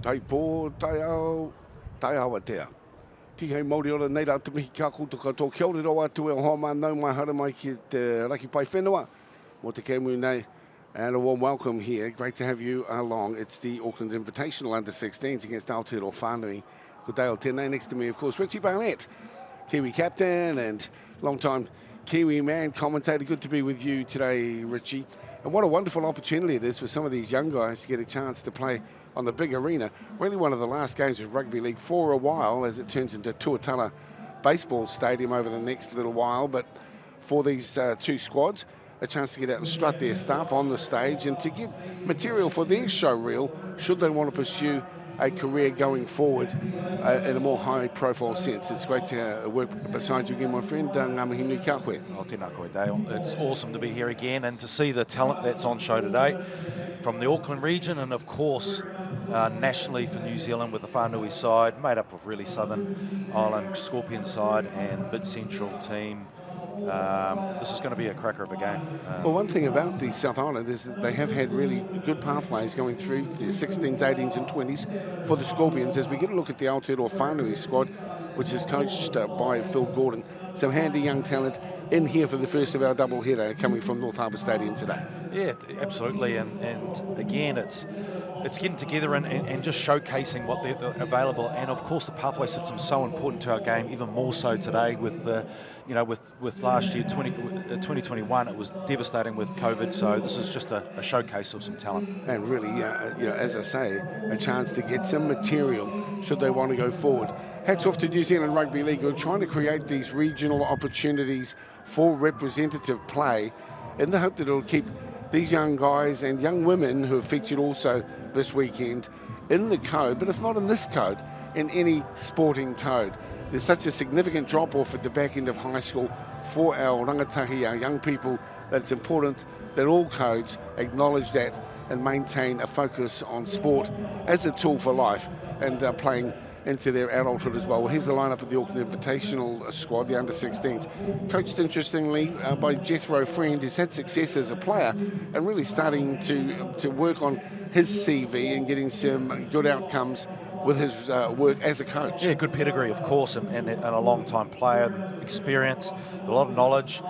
Tai pō, tai Aotearoa. Tihei Māori ora nei rā te mihi ka koutou katoa. Kia ora rau atu e o hoa mānau mai hara mai ki te raki pai whenua. Mō te kēmu nei. And a warm welcome here. Great to have you along. It's the Auckland Invitational under 16s against Aotearoa Whaanui. Good day, Aotearoa. Next to me, of course, Richie Barnett, Kiwi captain and long-time Kiwi man, commentator. Good to be with you today, Richie. And what a wonderful opportunity it is for some of these young guys to get a chance to play on the big arena. Really one of the last games of rugby league for a while as it turns into Tuatara Baseball Stadium over the next little while. But for these two squads, a chance to get out and strut their stuff on the stage and to get material for their show reel should they want to pursue a career going forward in a more high-profile sense. It's great to work beside you again, my friend. Ngā mihi nui kia koe. Oh, tēnā koe, Dale. It's awesome to be here again and to see the talent that's on show today from the Auckland region and, of course, nationally for New Zealand with the Whanui side, made up of really Southern Island Scorpion side and mid-central team. This is going to be a cracker of a game. Well, one thing about the South Island is that they have had really good pathways going through the 16s, 18s and 20s for the Scorpions. As we get a look at the Aotearoa Whaanui squad, which is coached by Phil Gordon, some handy young talent in here for the first of our double header coming from North Harbour Stadium today. Yeah, absolutely. And again, it's getting together and just showcasing what they're available. And of course, the pathway system is so important to our game, even more so today with the, with last year, 2021, it was devastating with COVID. So this is just a showcase of some talent. And really, as I say, a chance to get some material should they want to go forward. Hats off to New Zealand Rugby League who are trying to create these regional opportunities for representative play in the hope that it'll keep these young guys and young women who have featured also this weekend in the code, but if not in this code, in any sporting code. There's such a significant drop-off at the back end of high school for our rangatahi, our young people, that it's important that all codes acknowledge that and maintain a focus on sport as a tool for life and playing into their adulthood as well. Well, here's the lineup of the Auckland Invitational squad, the under-16s, coached interestingly by Jethro Friend, who's had success as a player and really starting to work on his CV and getting some good outcomes with his work as a coach. Yeah, good pedigree, of course, and a long-time player, experienced, a lot of knowledge.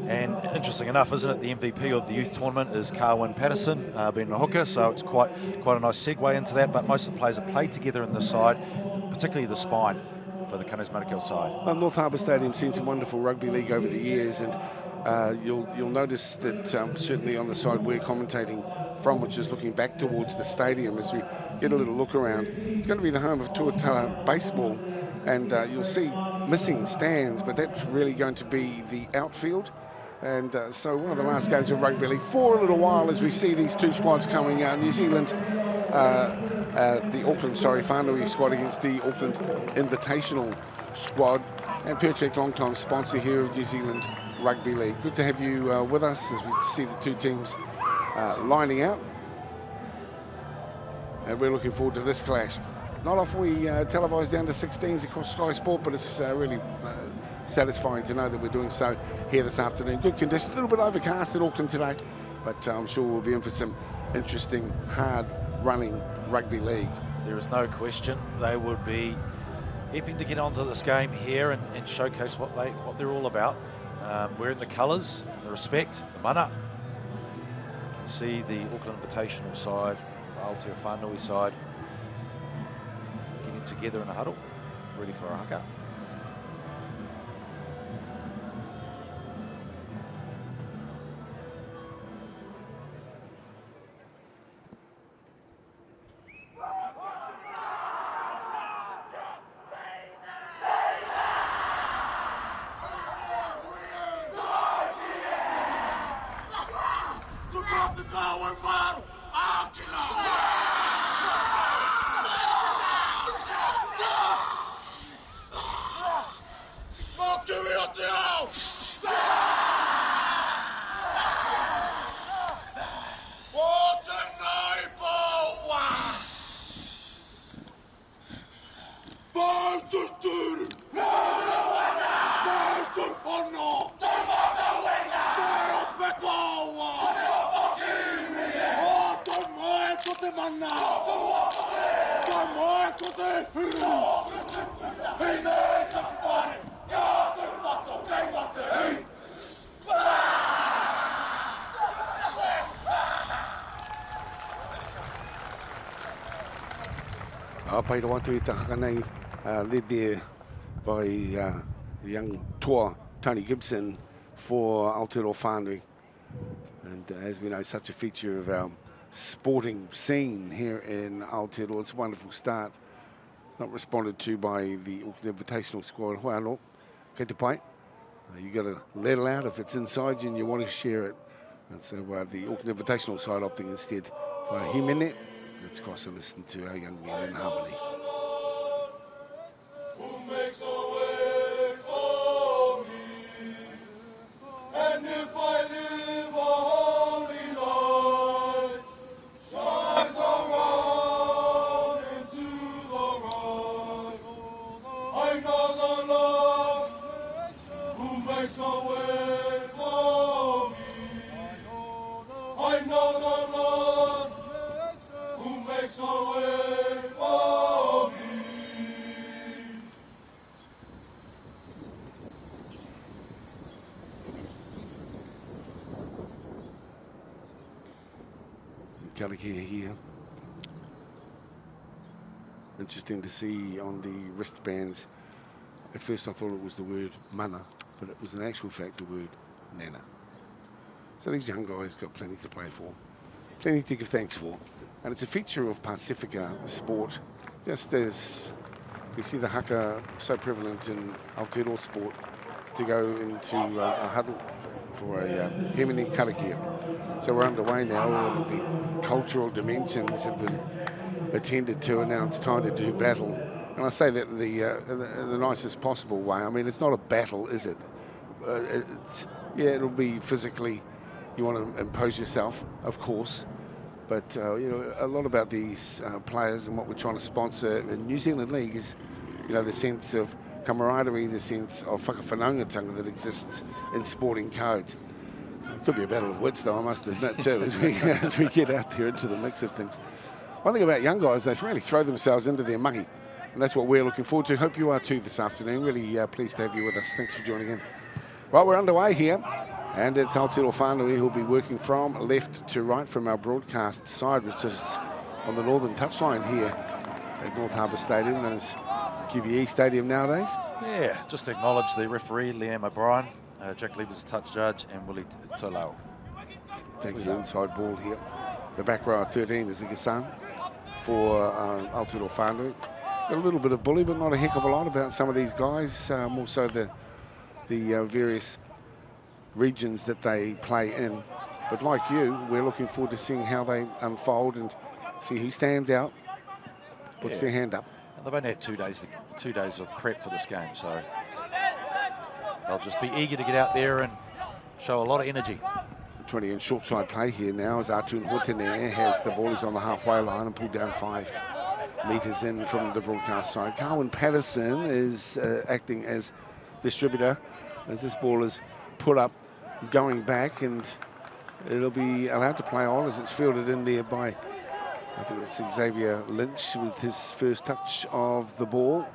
And interesting enough, isn't it, the MVP of the youth tournament is Carwyn Patterson, being a hooker, so it's quite a nice segue into that. But most of the players have played together in this side, particularly the spine for the Cunners Manukau side. Well, North Harbour Stadium's seen some wonderful rugby league over the years, and you'll notice that certainly on the side we're commentating from, which is looking back towards the stadium as we get a little look around. It's going to be the home of Tuatara Baseball, and you'll see missing stands, but that's really going to be the outfield. And so one of the last games of rugby league for a little while as we see these two squads coming out. New Zealand, the Auckland, Whaanui squad against the Auckland Invitational squad. And Percheck, long-time sponsor here of New Zealand Rugby League. Good to have you with us as we see the two teams lining out. And we're looking forward to this clash. Not often we televise the under-16s across Sky Sport, but it's really satisfying to know that we're doing so here this afternoon. Good conditions, a little bit overcast in Auckland today, but I'm sure we'll be in for some interesting, hard-running rugby league. There is no question they would be hoping to get onto this game here and showcase what they're all about. Wearing the colours, the respect, the mana. You can see the Auckland Invitational side, the Aotearoa Whaanui side, getting together in a huddle, ready for a haka. Aotearoa Whaanui te haka nei, led there by the young tour Tony Gibson for Aotearoa Whaanui. And as we know, such a feature of our sporting scene here in Aotearoa. It's a wonderful start. It's not responded to by the Auckland Invitational squad. Hoi anō, kei te pai. You got to let it out if it's inside you and you want to share it. And so the Auckland Invitational side opting instead for Himene. Let's cross and listen to our young men in harmony. Who makes a way for me? And if I live a holy life, shall I go round into the right? I know the Lord who makes a way for me. I know the Lord who makes a way for me. Karakia here. Interesting to see on the wristbands. At first I thought it was the word mana, but it was in actual fact the word nana. So these young guys got plenty to play for, plenty to give thanks for. And it's a feature of Pacifica sport, just as we see the haka so prevalent in Aotearoa sport, to go into a huddle for a hemini karakia. So we're underway now. All of the cultural dimensions have been attended to, and now it's time to do battle. And I say that in the nicest possible way. I mean, it's not a battle, is it? It'll be physically, you want to impose yourself, of course. But you know, a lot about these players and what we're trying to sponsor in New Zealand League is, you know, the sense of camaraderie, the sense of whakawhanaungatanga that exists in sporting codes. It could be a battle of wits, though, I must admit, too, as we get out there into the mix of things. One thing about young guys, they really throw themselves into their mahi, and that's what we're looking forward to. Hope you are too this afternoon. Really pleased to have you with us. Thanks for joining in. Right, we're underway here. And it's Aotearoa Whaanui who'll be working from left to right from our broadcast side, which is on the northern touchline here at North Harbour Stadium, known as QBE Stadium nowadays. Yeah, just to acknowledge the referee, Liam O'Brien, Jack Lever's touch judge, and Willie Tolau. Thank you. Inside ball here. The back row of 13 is the Gasan for Aotearoa Whaanui. A little bit of bully, but not a heck of a lot about some of these guys, more so the various regions that they play in. But like you, we're looking forward to seeing how they unfold and see who stands out, puts their hand up. And they've only had 2 days of prep for this game, so they'll just be eager to get out there and show a lot of energy. 20 and short side play here now as Artun Hotene has the ball. He's on the halfway line and pulled down 5 metres in from the broadcast side. Carwyn Patterson is acting as distributor as this ball is put up, going back, and it'll be allowed to play on as it's fielded in there by, I think it's Xavier Lynch with his first touch of the ball.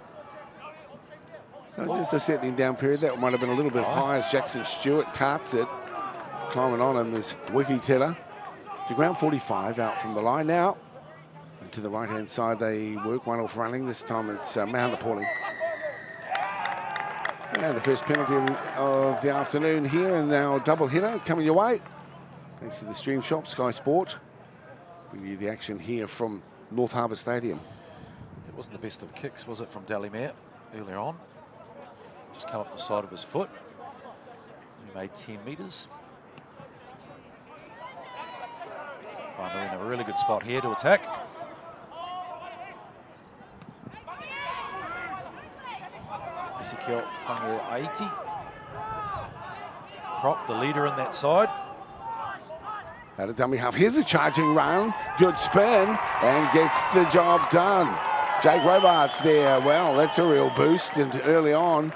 So just a settling down period. That might have been a little bit high as Jackson Stewart carts it. Climbing on him is Wiki Teller. To ground 45 out from the line now. And to the right-hand side they work, one off running. This time it's Mahana Pauling. And the first penalty of the afternoon here, and now double hitter coming your way. Thanks to the Stream Shop, Sky Sport. Bring you the action here from North Harbour Stadium. It wasn't the best of kicks, was it, from Dalimere earlier on? Just cut off the side of his foot. He made 10 metres. Whaanui in a really good spot here to attack. Ezekiel Whange-Aiti. Prop, the leader in that side. Out of dummy half. Here's a charging round. Good spin and gets the job done. Jake Robarts there. Well, that's a real boost. And early on,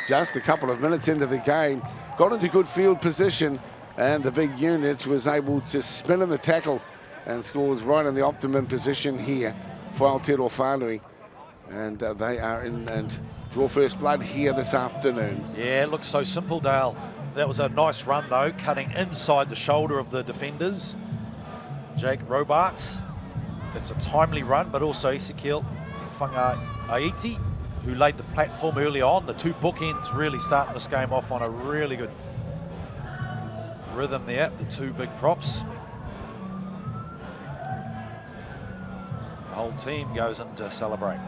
just a couple of minutes into the game, got into good field position, and the big unit was able to spin in the tackle and scores right in the optimum position here for Aotearoa Whaanui. And they are in and draw first blood here this afternoon. Yeah, it looks so simple, Dale. That was a nice run, though, cutting inside the shoulder of the defenders. Jake Robarts. It's a timely run, but also Ezekiel Whaanui, who laid the platform early on. The two bookends really starting this game off on a really good rhythm there, the two big props. The whole team goes in to celebrate.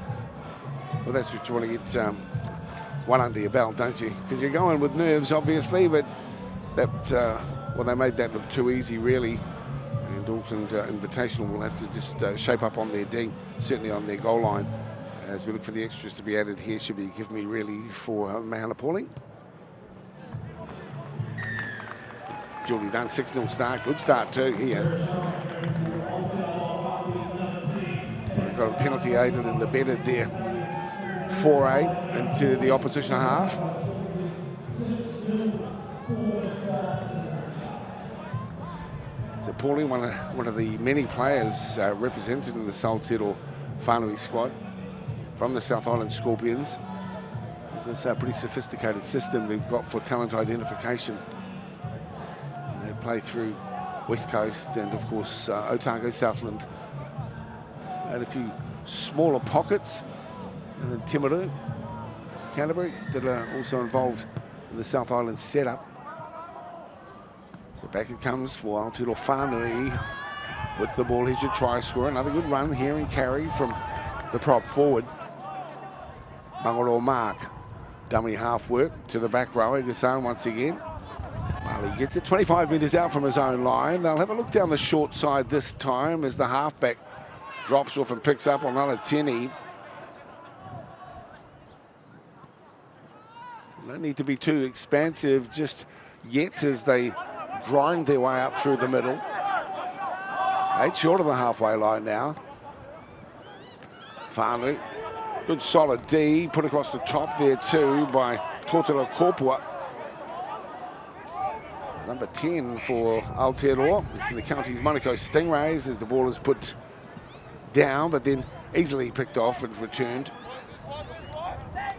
Well, that's what you want to get one under your belt, don't you? Because you're going with nerves, obviously, but that, well, they made that look too easy, really. And Auckland Invitational will have to just shape up on their D, certainly on their goal line. As we look for the extras to be added here, should be give me really for Mahana Pauling. Julie Dunn, 6-0 start. Good start too here. We've got a penalty aided and abetted there. 4-8 into the opposition half. So Pauling, one of the many players represented in the Aotearoa Whaanui squad from the South Island Scorpions. It's a pretty sophisticated system they've got for talent identification. They play through West Coast and, of course, Otago, Southland. And a few smaller pockets. And then Timaru, Canterbury, that are also involved in the South Island setup. So back it comes for Aotearoa Whaanui with the ball. Here's your try scorer. Another good run here and carry from the prop forward. Mangoro Mark. Dummy half work to the back row. Gassan once again. Well, he gets it 25 metres out from his own line. They'll have a look down the short side this time as the halfback drops off and picks up on Alatini. Don't need to be too expansive just yet as they grind their way up through the middle. 8 short of the halfway line now. Whaanui, good solid D, put across the top there too by Totela Korpua. Number 10 for Aotearoa. It's in the county's Monaco Stingrays as the ball is put down, but then easily picked off and returned.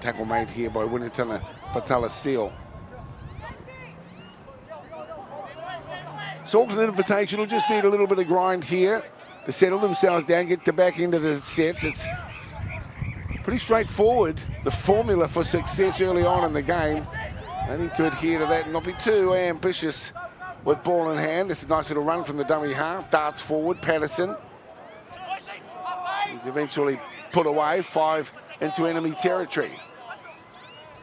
Tackle made here by Winatana Patala Seal. So Auckland Invitational just need a little bit of grind here to settle themselves down, get to back into the set. It's pretty straightforward, the formula for success early on in the game. They need to adhere to that and not be too ambitious with ball in hand. This is a nice little run from the dummy half. Darts forward, Patterson. He's eventually put away, 5 into enemy territory.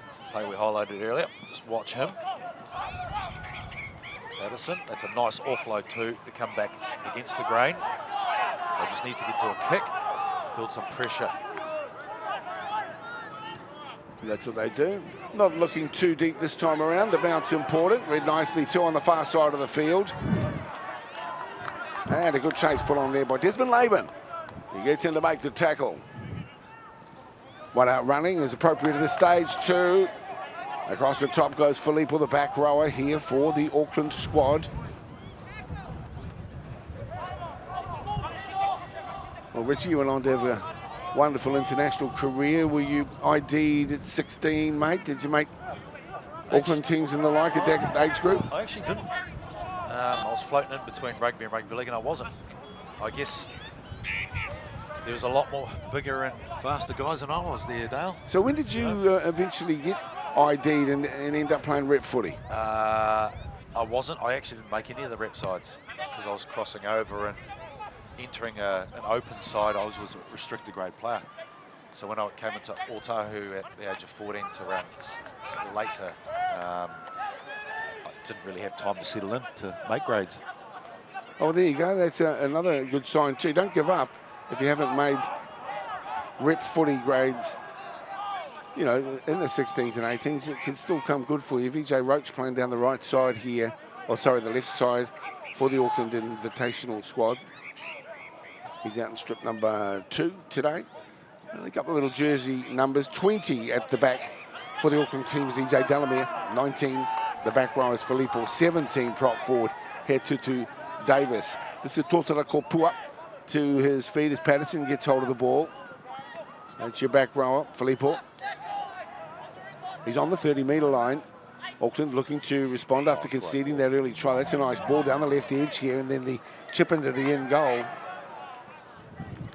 That's the play we highlighted earlier. Just watch him. Patterson, that's a nice offload too to come back against the grain. They just need to get to a kick, build some pressure. That's what they do. Not looking too deep this time around. The bounce important. Read nicely too on the far side of the field. And a good chase put on there by Desmond Laban. He gets in to make the tackle. One out running is appropriate at this stage too. Across the top goes Filippo, the back rower here for the Auckland squad. Well, Richie, you went on to have a wonderful international career. Were you ID'd at 16, mate? Did you make Auckland teams and the like at that age group? I actually didn't. I was floating in between rugby and rugby league, and I wasn't. I guess there was a lot more bigger and faster guys than I was there, Dale. So when did you eventually get ID'd and end up playing rep footy? I wasn't. I actually didn't make any of the rep sides because I was crossing over and entering an open side. I was a restricted grade player. So when I came into Otahu at the age of 14 to around later, I didn't really have time to settle in to make grades. Oh, there you go. That's another good sign too. Don't give up if you haven't made rep footy grades. You know, in the 16s and 18s, it can still come good for you. VJ Roach playing down the right side here, or sorry, the left side for the Auckland Invitational squad. He's out in strip number 2 today. And a couple of little jersey numbers. 20 at the back for the Auckland team is EJ Delamere. 19, the back row is Filippo. 17, prop forward, Hetutu Davis. This is Totara Korpua to his feet as Patterson gets hold of the ball. That's your back rower, Filippo. He's on the 30-metre line. Auckland looking to respond after conceding that early try. That's a nice ball down the left edge here, and then the chip into the end goal.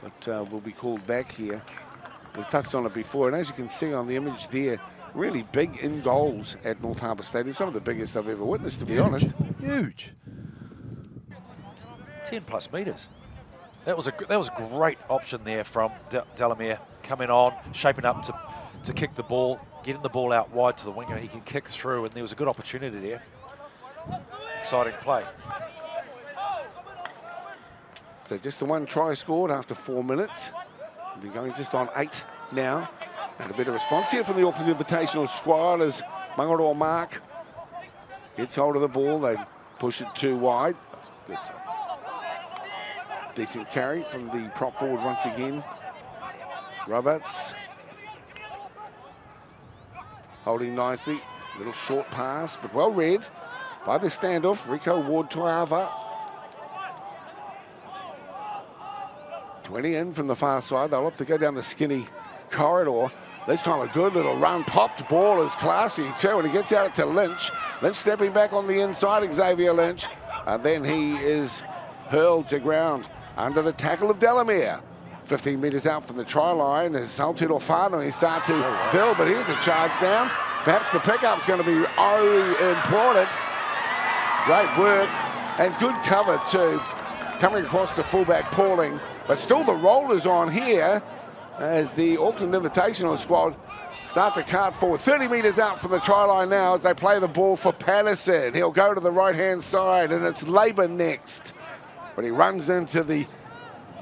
But will be called back here. We've touched on it before, and as you can see on the image there, really big in goals at North Harbour Stadium. Some of the biggest I've ever witnessed, to be honest. Huge. 10+ metres. That was a great option there from Delamere, coming on, shaping up to kick the ball, getting the ball out wide to the winger. He can kick through, and there was a good opportunity there. Exciting play. So just the one try scored after 4 minutes. We've been going just on 8 now. And a bit of response here from the Auckland Invitational squad as Mangaroa Mark gets hold of the ball. They push it too wide. That's a good time. Decent carry from the prop forward once again. Roberts holding nicely. Little short pass, but well read by the standoff. Rico Ward-Toiava. 20 in from the far side. They'll have to go down the skinny corridor. This time a good little run. Popped ball is classy too, and he gets out to Lynch. Lynch stepping back on the inside, Xavier Lynch. And then he is hurled to ground under the tackle of Delamere. 15 metres out from the try line as Aotearoa Whaanui start to build, but here's a charge down. Perhaps the pickup's going to be important. Great work and good cover too. Coming across the fullback, Pauling. But still the rollers on here as the Auckland Invitational squad start to cart forward. 30 metres out from the try line now as they play the ball for Patterson. He'll go to the right-hand side, and it's Labour next. But he runs into the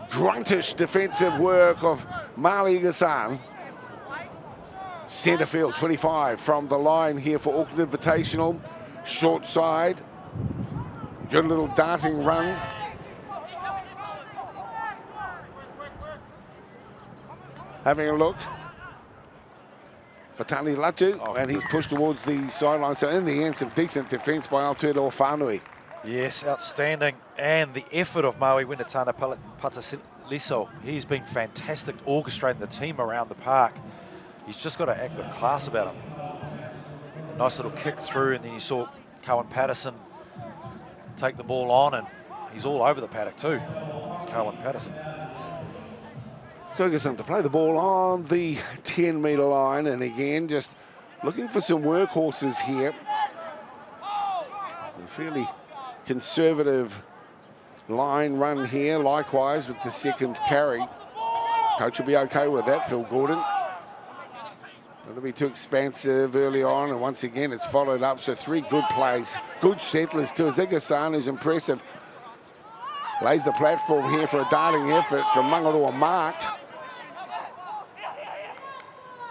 gruntish defensive work of Mali Gassan. Centre field, 25 from the line here for Auckland Invitational. Short side. Good little darting run. Having a look. Fatali Latu, and he's pushed towards the sideline. So in the end, some decent defence by Aotearoa Whaanui. Yes, outstanding. And the effort of Maui Winatana Patasiliso. He's been fantastic orchestrating the team around the park. He's just got an act of class about him. A nice little kick through, and then you saw Cohen Patterson take the ball on, and he's all over the paddock too, Cohen Patterson. Ferguson to play the ball on the 10-metre line, and again, just looking for some workhorses here. A fairly conservative line run here, likewise with the second carry. Coach will be okay with that, Phil Gordon. Don't be too expansive early on, and once again, it's followed up. So 3 good plays, good settlers to Zigasan, who's impressive. Lays the platform here for a darting effort from Mangaroa Mark.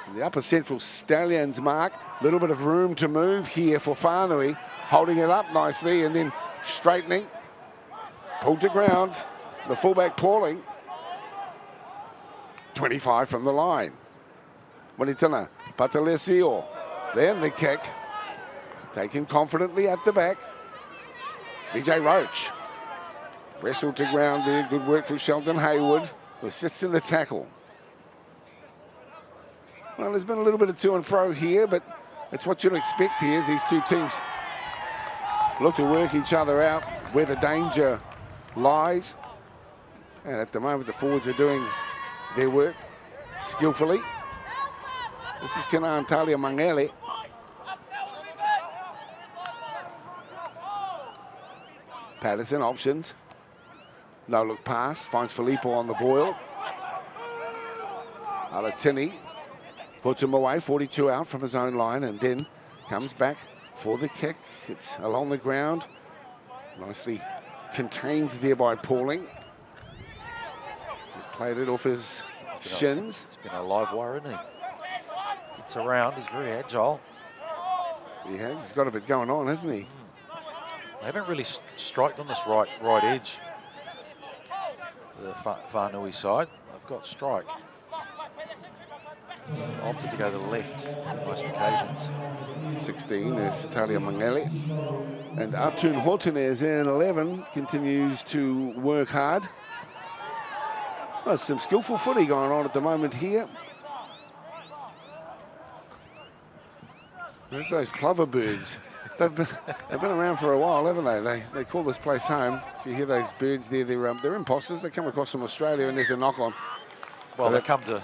From the upper central Stallions Mark, a little bit of room to move here for Whaanui, holding it up nicely and then straightening. Pulled to ground, the fullback Pauling. 25 from the line. Manitana, Patalesio. Then the kick, taken confidently at the back. VJ Roach. Wrestled to ground there, good work from Sheldon Hayward, who sits in the tackle. Well, there's been a little bit of to and fro here, but it's what you'd expect here as these two teams look to work each other out where the danger lies. And at the moment, the forwards are doing their work skillfully. This is Kanan Talia Mangele. Patterson options. No look pass, finds Filippo on the boil. Alatini puts him away, 42 out from his own line, and then comes back for the kick. It's along the ground. Nicely contained there by Pauling. Just played it off his shins. He's been a live wire, isn't he? Gets around, he's very agile. He has, he's got a bit going on, hasn't he? They haven't really striked on this right edge. The Whaanui side, they've got strike. Opted to go to the left on most occasions. 16 is Talia Mangele. And Artun Hortonez in 11 continues to work hard. Well, some skillful footy going on at the moment here. There's those plover birds. They've been around for a while, haven't they? They call this place home. If you hear those birds there, they're imposters. They come across from Australia, and there's a knock on. Well, they come to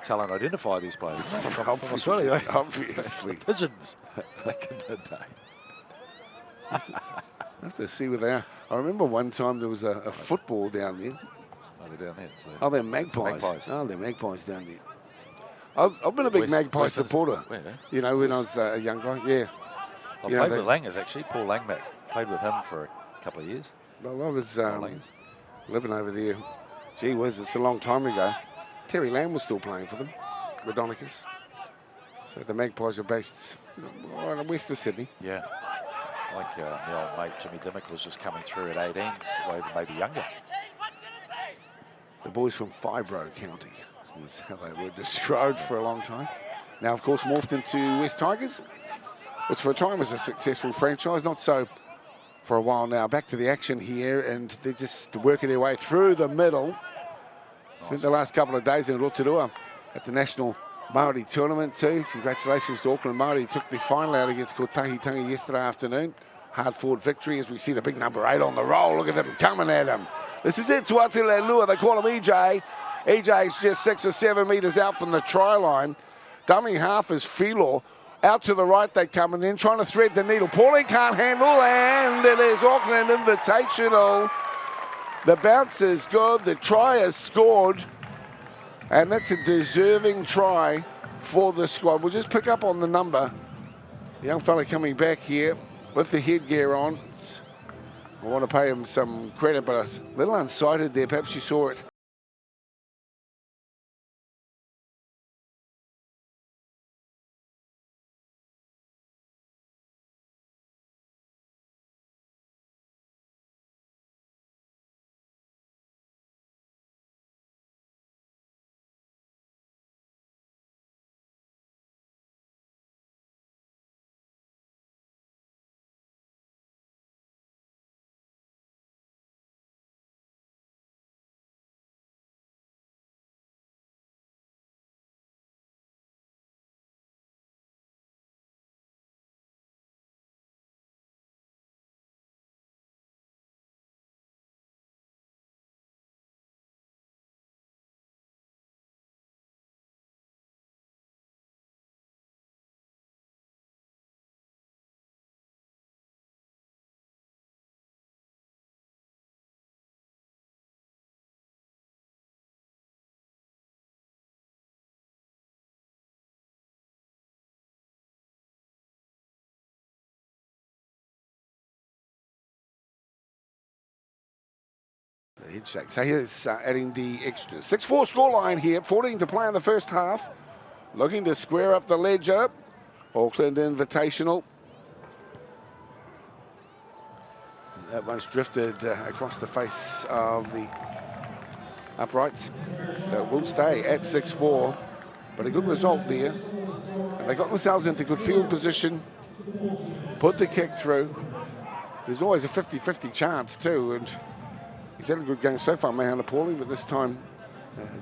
tell and identify these players from Australia. Obviously. Pigeons back in the day. I have to see where they are. I remember one time there was a football down there. Oh, they're down there. Oh, they're magpies. Oh, they're magpies down there. I've been a big magpie supporter. Where? You know, when I was a young guy, yeah. I played with Langers, actually. Paul Langmack. Played with him for a couple of years. Well, I was living over there. Gee whiz, it's a long time ago. Terry Lamb was still playing for them, Redonicus. So the Magpies are based right west of Sydney. Yeah. Like my old mate Jimmy Dimmock was just coming through at 18, or even maybe younger. The boys from Fibro County was how they were described for a long time. Now, of course, morphed into West Tigers, which for a time was a successful franchise, not so for a while now. Back to the action here, and they're just working their way through the middle. Spent the last couple of days in Rotorua at the National Māori Tournament too. Congratulations to Auckland Māori, who took the final out against Kotahitangi yesterday afternoon. Hard-fought victory as we see the big number 8 on the roll. Look at them coming at him. This is it, Tuatele Lua. They call him EJ. EJ's just 6 or 7 metres out from the try line. Dummy half is Philo. Out to the right they come, and then trying to thread the needle. Paulie can't handle, and it is Auckland Invitational. The bounce is good. The try is scored. And that's a deserving try for the squad. We'll just pick up on the number. The young fella coming back here with the headgear on. I want to pay him some credit, but a little unsighted there. Perhaps you saw it. The head shake. So here's adding the extra. 6-4 scoreline here. 14 to play in the first half. Looking to square up the ledger. Auckland Invitational. That one's drifted across the face of the uprights. So it will stay at 6-4. But a good result there. And they got themselves into good field position. Put the kick through. There's always a 50-50 chance too. And he's had a good game so far, Mahana Paulie, but this time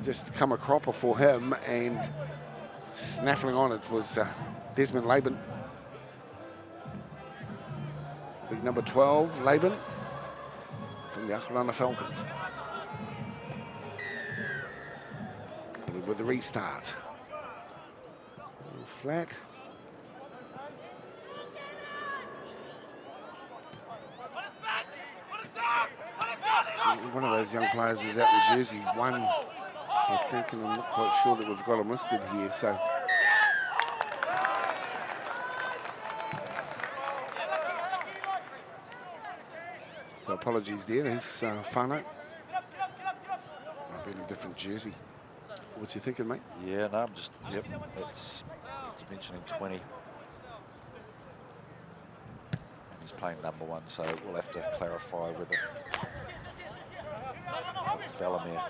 just come a cropper for him, and snaffling on it was Desmond Laban. Big number 12, Laban, from the Aotearoa Falcons. With the restart. Flat. One of those young players is out in Jersey 1, I think, and I'm not quite sure that we've got him listed here. So apologies there. There's Whaanui. Might be in a different jersey. What's you thinking, mate? Yeah, no, I'm just, yep, it's mentioning 20. And he's playing number 1, so we'll have to clarify whether it's Delamere.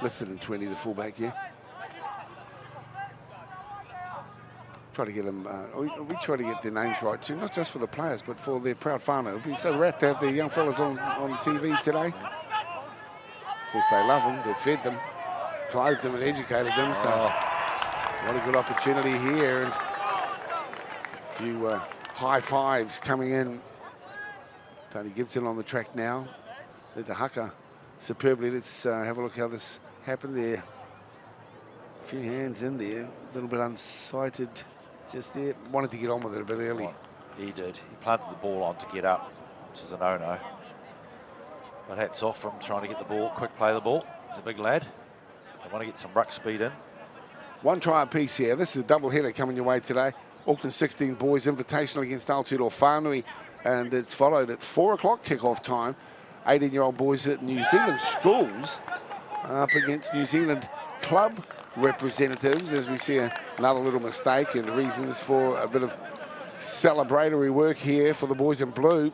Listed in 20, the fullback here. Try to get them, we try to get their names right too, not just for the players, but for their proud whānau. It would be so rad to have the young fellas on TV today. Of course, they love them, they've fed them, clothed them and educated them. So What a good opportunity here, and a few high fives coming in. Tony Gibson on the track now. Led the haka superbly. Let's have a look how this happened there. A few hands in there, a little bit unsighted just there. Wanted to get on with it a bit early. Well, he did. He planted the ball on to get up, which is a no-no. But hats off from trying to get the ball, quick play the ball. He's a big lad. They want to get some ruck speed in. One try apiece here. This is a double header coming your way today. Auckland 16 boys invitational against Aotearoa Whaanui, and it's followed at 4 o'clock kickoff time. 18-year-old boys at New Zealand schools up against New Zealand club representatives, as we see another little mistake and reasons for a bit of celebratory work here for the boys in blue.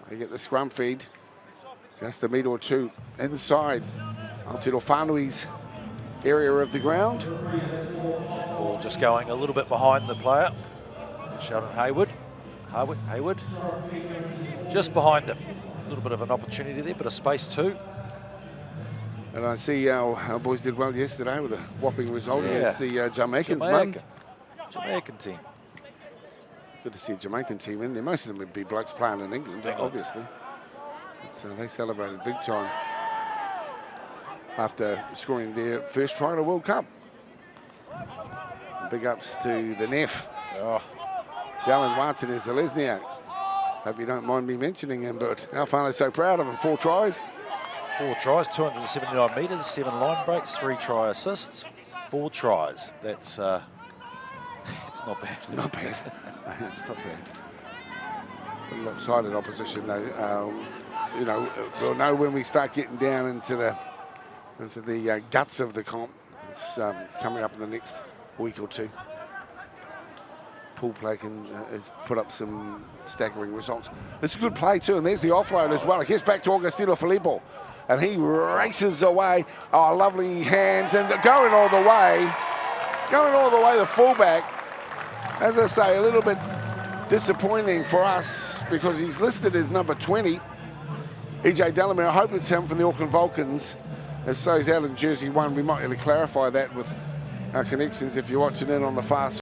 They get the scrum feed just a metre or two inside Aotearoa Whaanui's area of the ground. Ball just going a little bit behind the player. Sheldon Hayward. Just behind him. A little bit of an opportunity there, but a space too. And I see our boys did well yesterday with a whopping result against the Jamaicans. Jamaican team. Good to see a Jamaican team in there. Most of them would be blokes playing in England, obviously. But they celebrated big time after scoring their first try in the World Cup. Big ups to the Neff. Oh. Dallin Watson is the Lesniak. Hope you don't mind me mentioning him, but how far are they so proud of him? 4 tries. 4 tries, 279 metres, 7 line breaks, 3 try assists, 4 tries. That's it's not bad. Not bad. It's not bad. A lopsided opposition, though. You know, we'll know when we start getting down into the guts of the comp. It's coming up in the next week or two. Pool play has put up some staggering results. This is a good play too, and there's the offload as well. It gets back to Agostino Filippo, and he races away. Oh, lovely hands, and going all the way, the fullback. As I say, a little bit disappointing for us because he's listed as number 20. EJ Delamere, I hope it's him from the Auckland Vulcans. If so, he's out in jersey 1. We might really clarify that with our connections if you're watching in on the far side.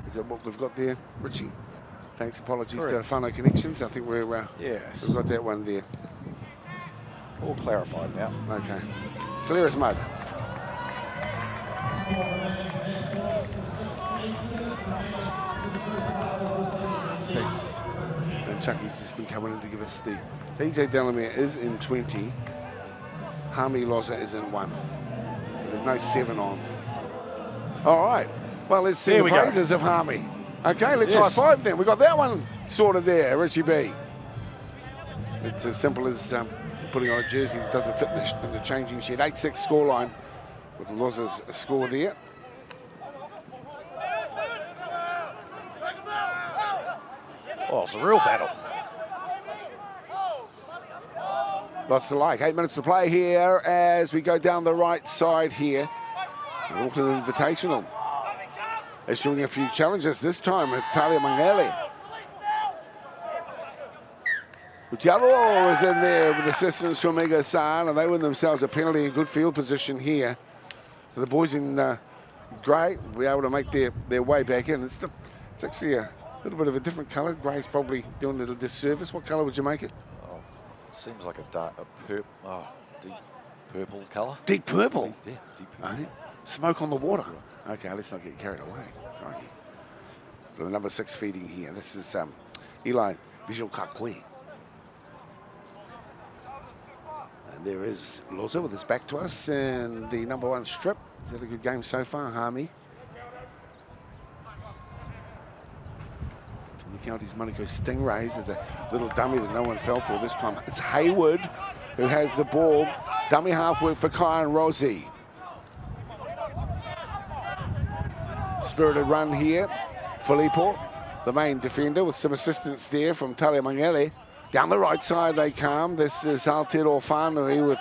Is that what we've got there, Richie? Thanks, apologies to Whānau Connections. I think we've got that one there. All clarified now. Okay. Clear as mud. Thanks. And Chucky's just been coming in to give us the... So EJ Delamere is in 20. Hami Loza is in 1. So there's no 7 on. All right. Well, let's see the praises of Hami. Okay, let's high five then. We got that one sorted there, Richie B. It's as simple as putting on a jersey that doesn't fit in the changing shed. 8-6 scoreline with Loza's score there. Oh, it's a real battle. Lots to like. 8 minutes to play here as we go down the right side here. Auckland Invitational. Issuing a few challenges. This time it's Talia Mangele. Aotearoa is in there with assistance from San, and they win themselves a penalty in good field position here. So the boys in grey will be able to make their way back in. It's actually a little bit of a different colour. Grey's probably doing a little disservice. What colour would you make it? Oh, it seems like a deep purple colour. Deep purple? Yeah, deep purple. Smoke on the water. Okay, let's not get carried away. Crikey. So the number 6 feeding here. This is Eli Visual Kakwe. And there is Loza with his back to us and the number 1 strip. He's had a good game so far, Harmy. From the Counties Monaco Stingrays, there's a little dummy that no one fell for this time. It's Hayward who has the ball. Dummy halfway for Kai and Rosie. Spirited run here. Filippo, the main defender, with some assistance there from Talia Mangele. Down the right side they come. This is Aotearoa Whaanui with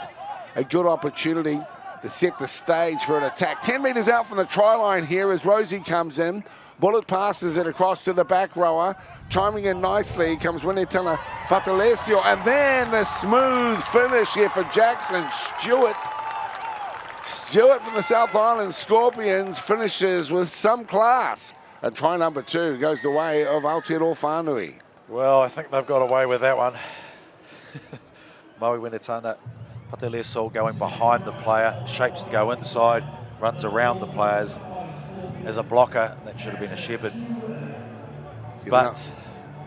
a good opportunity to set the stage for an attack. 10 metres out from the try line here as Rosie comes in. Bullet passes it across to the back rower. Chiming in nicely comes Winetana Patalesio. And then the smooth finish here for Jackson Stewart. Stewart from the South Island Scorpions finishes with some class. And try number 2 goes the way of Aotearoa Whaanui. Well, I think they've got away with that one. Maui Winetana Patalesio going behind the player, shapes to go inside, runs around the players as a blocker. That should have been a shepherd. But,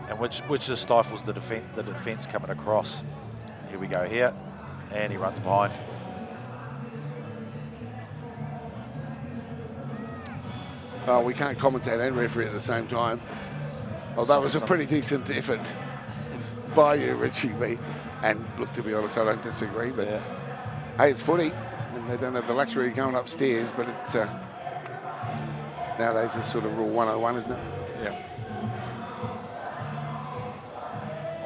and which just stifles the defence coming across. Here we go here, and he runs behind. Oh, we can't commentate and referee at the same time. Well, that was a pretty decent effort by you, Richie B. And look, to be honest, I don't disagree. But yeah. Hey, it's footy, and they don't have the luxury of going upstairs. But it's nowadays it's sort of rule 101, isn't it? Yeah.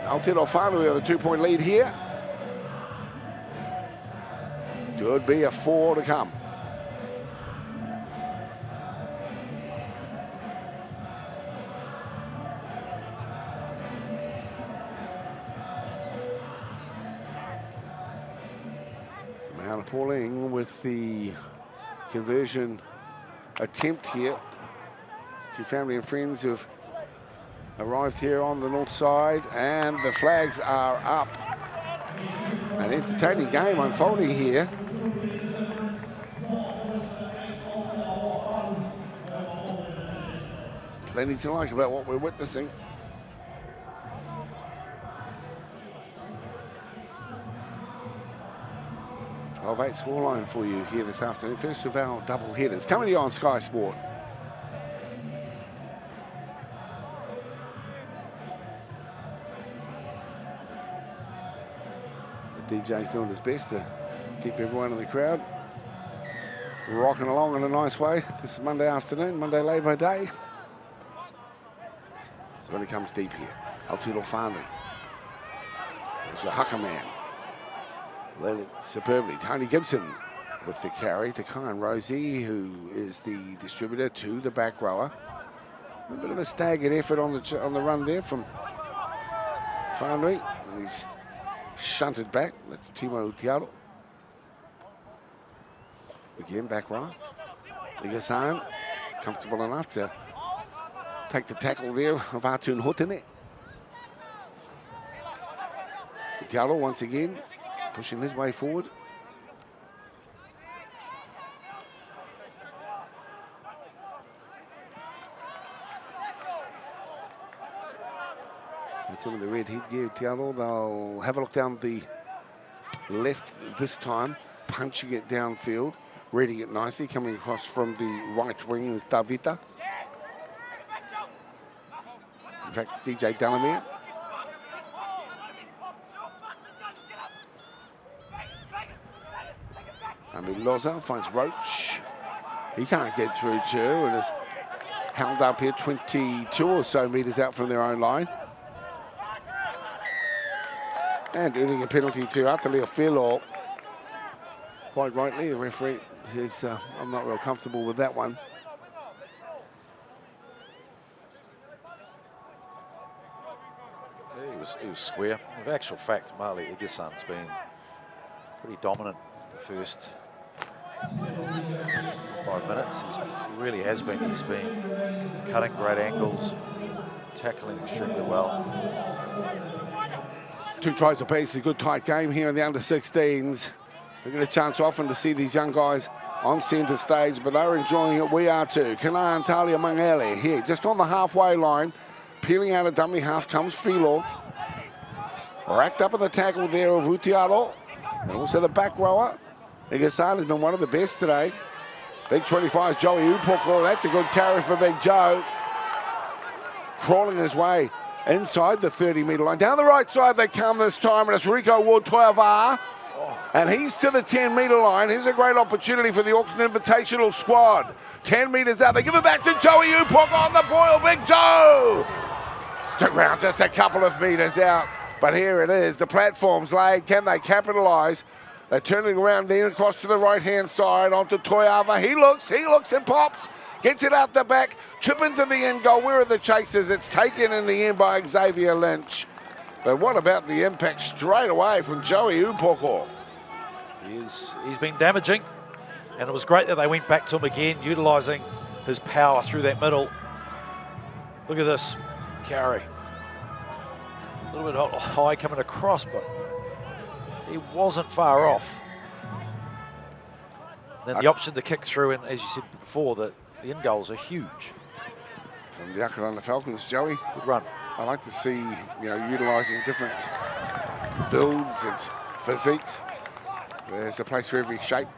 Aotearoa Whaanui with a 2-point lead here. Could be a 4 to come. Pauling with the conversion attempt here. A few family and friends who have arrived here on the north side, and the flags are up. An entertaining game unfolding here. Plenty to like about what we're witnessing. 12-8 scoreline for you here this afternoon. First of our double headers coming to you on Sky Sport. The DJ's doing his best to keep everyone in the crowd rocking along in a nice way this Monday afternoon, Monday Labour Day. So when it comes deep here, Aotearoa Whaanui. There's your haka man. Led it superbly. Tony Gibson with the carry to Kyan Rosie, who is the distributor to the back rower. A bit of a staggered effort on the run there from Whaanui. And he's shunted back. That's Timo Tiaro. Again, back rower. Ligasan, comfortable enough to take the tackle there of Atun Hotene. Tiaro once again pushing his way forward. That's him with the red headgear, Tiaro. They'll have a look down the left this time, punching it downfield, reading it nicely, coming across from the right wing is Davita. In fact, it's DJ Delamere. Loza finds Roach. He can't get through too, and is held up here 22 or so metres out from their own line. And earning a penalty to Atalio Filo. Quite rightly, the referee says, I'm not real comfortable with that one. Hey, he was square. In actual fact, Marley Igason's been pretty dominant the first 5 minutes. He really has been. He's been cutting great angles, tackling extremely well. 2 tries apiece, a good tight game here in the under-16s. We get a chance often to see these young guys on centre stage, but they're enjoying it. We are too. Kana and Talia Mangele here, just on the halfway line. Peeling out a dummy half comes Filo. Racked up in the tackle there of Aotearoa. And also the back rower. Igasan has been one of the best today. Big 25 Joey Upoko. That's a good carry for Big Joe. Crawling his way inside the 30-metre line. Down the right side they come this time, and it's Rico Ward-Toiava. And he's to the 10-metre line. Here's a great opportunity for the Auckland Invitational squad. 10 metres out. They give it back to Joey Upok on the boil. Big Joe! To ground just a couple of metres out. But here it is. The platform's laid. Can they capitalise? They're turning around then across to the right-hand side onto Toiava. He looks and pops. Gets it out the back. Chip into the end goal. Where are the chasers? It's taken in the end by Xavier Lynch. But what about the impact straight away from Joey Upoko? He's been damaging, and it was great that they went back to him again, utilising his power through that middle. Look at this carry. A little bit high coming across, but he wasn't far off. Then the option to kick through, and as you said before, the end goals are huge. From the Aotearoa Falcons, Joey. Good run. I like to see, utilising different builds and physiques. There's a place for every shape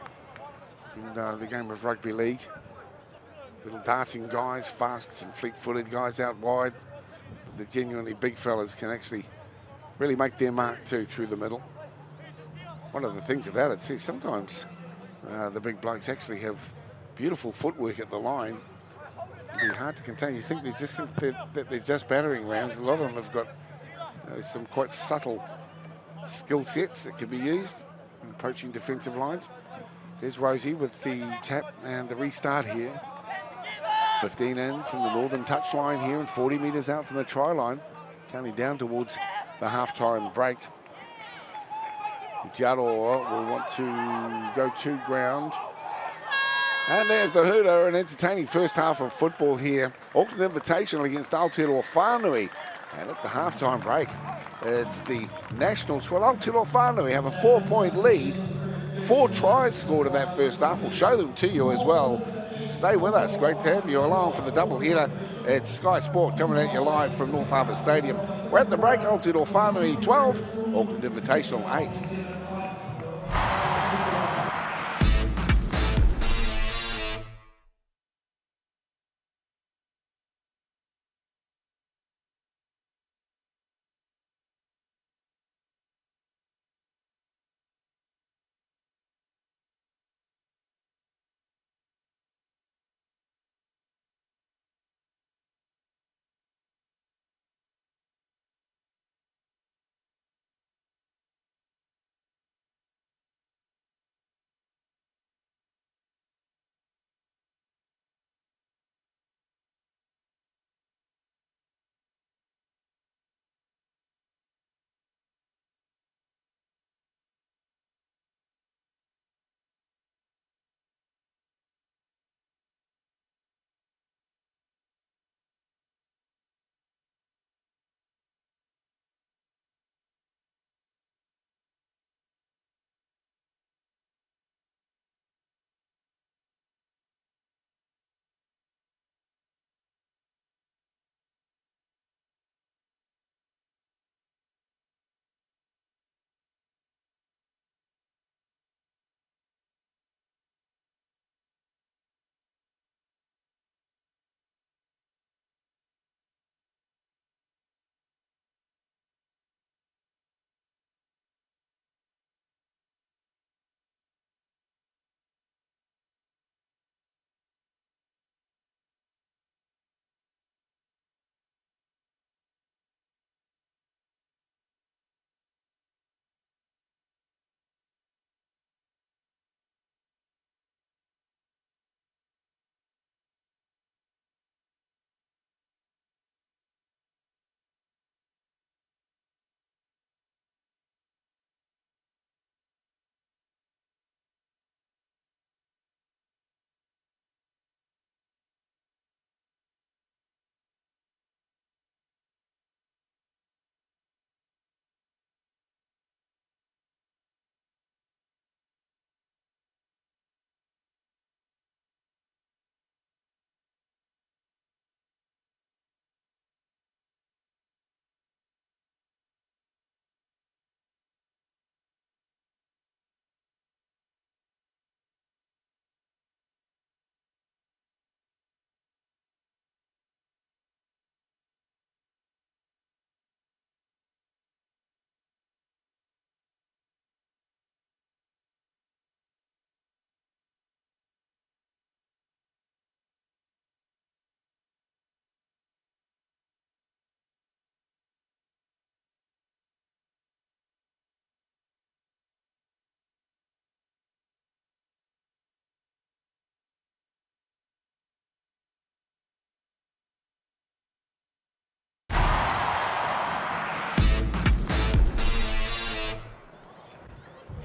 in the game of rugby league. Little darting guys, fast and fleet-footed guys out wide. But the genuinely big fellas can actually really make their mark too through the middle. One of the things about it too, sometimes the big blokes actually have beautiful footwork at the line. It'd be hard to contain. You think they're just battering rams. A lot of them have got some quite subtle skill sets that can be used in approaching defensive lines. There's Rosie with the tap and the restart here. 15 in from the northern touchline here and 40 metres out from the try line. Counting down towards the half-time break. Aotearoa will want to go to ground. And there's the hooter, an entertaining first half of football here. Auckland Invitational against Aotearoa Whaanui. And at the half-time break, it's the Nationals. Well, Aotearoa Whaanui have a 4-point lead. 4 tries scored in that first half. We'll show them to you as well. Stay with us. Great to have you along for the double header. It's Sky Sport coming at you live from North Harbour Stadium. We're at the break. Aotearoa Whaanui 12, Auckland Invitational 8.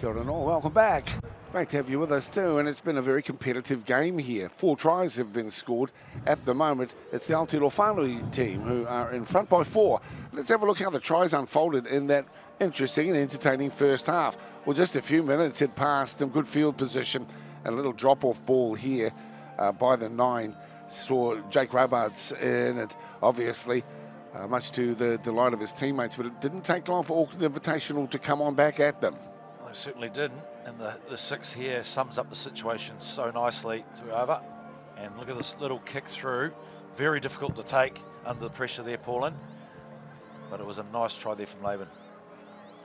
Kia ora no, welcome back. Great to have you with us too, and it's been a very competitive game here. 4 tries have been scored. At the moment, it's the Aotearoa Whaanui team who are in front by 4. Let's have a look how the tries unfolded in that interesting and entertaining first half. Well, just a few minutes had passed, some good field position, and a little drop-off ball here by the 9. Saw Jake Robarts in it, obviously, much to the delight of his teammates, but it didn't take long for Auckland Invitational to come on back at them. Well, they certainly didn't, and the 6 here sums up the situation so nicely to over. And look at this little kick through. Very difficult to take under the pressure there, Paulin. But it was a nice try there from Laban.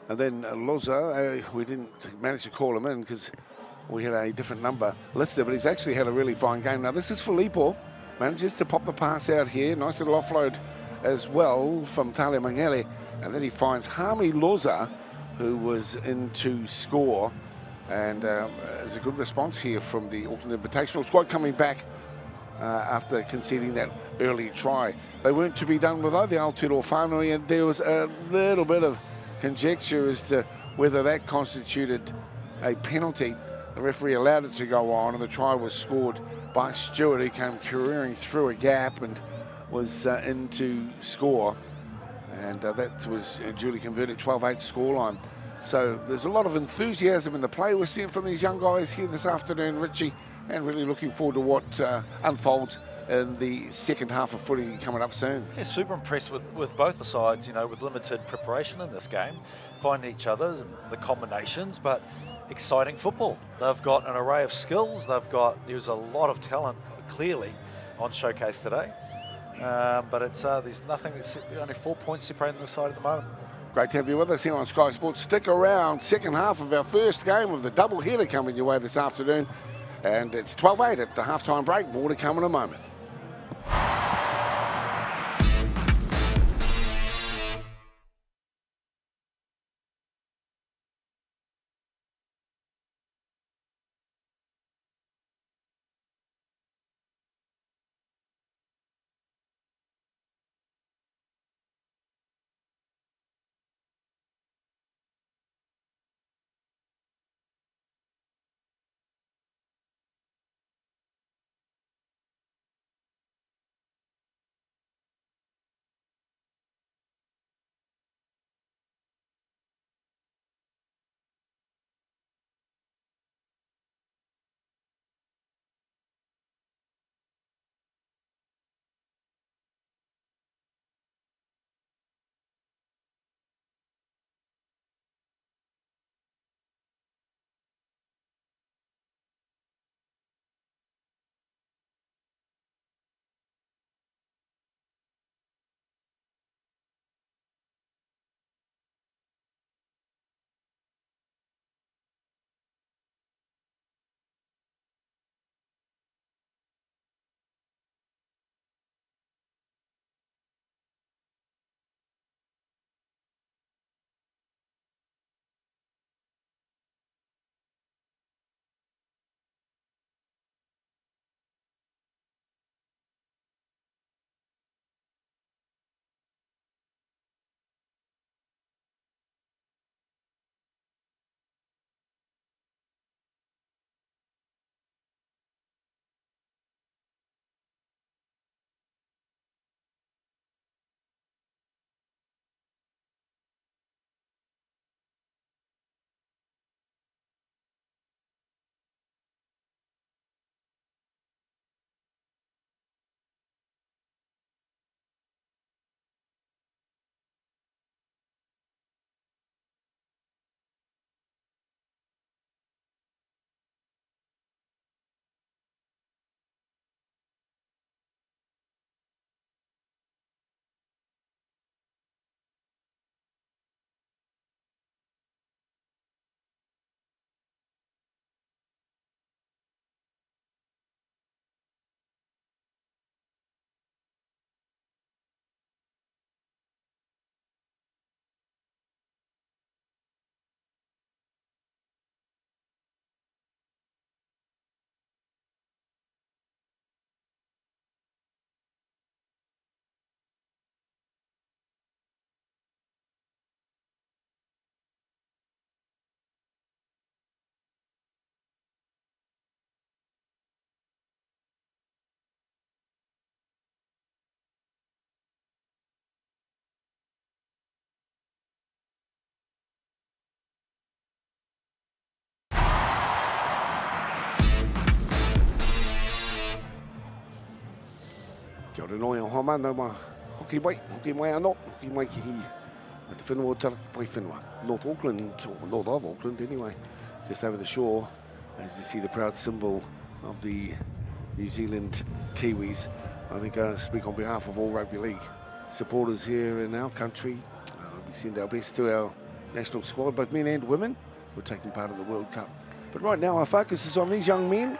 And then Loza, we didn't manage to call him in because we had a different number listed, but he's actually had a really fine game. Now this is Filippo, manages to pop the pass out here. Nice little offload as well from Talia Mangele. And then he finds Hami Loza, who was in to score. And there's a good response here from the Auckland Invitational squad coming back after conceding that early try. They weren't to be done without the Aotearoa Whaanui, and there was a little bit of conjecture as to whether that constituted a penalty. The referee allowed it to go on, and the try was scored by Stewart, who came careering through a gap and was in to score. And that was duly converted, 12-8 scoreline. So there's a lot of enthusiasm in the play we're seeing from these young guys here this afternoon, Richie, and really looking forward to what unfolds in the second half of footy coming up soon. Yeah, super impressed with both the sides, you know, with limited preparation in this game, finding each other and the combinations, but exciting football. They've got an array of skills. There's a lot of talent clearly on showcase today. But it's there's nothing, only 4 points separating the side at the moment. Great to have you with us here on Sky Sports. Stick around, second half of our first game of the double header coming your way this afternoon. And it's 12-8 at the halftime break. More to come in a moment. Kia ora noi o hama, no ma hoki mai anō, hoki mai ki hi. At the whenua taraki pai whenua. North Auckland, or north of Auckland anyway, just over the shore, as you see the proud symbol of the New Zealand Kiwis. I think I speak on behalf of all rugby league supporters here in our country. We send our best to our national squad, both men and women, who are taking part in the World Cup. But right now our focus is on these young men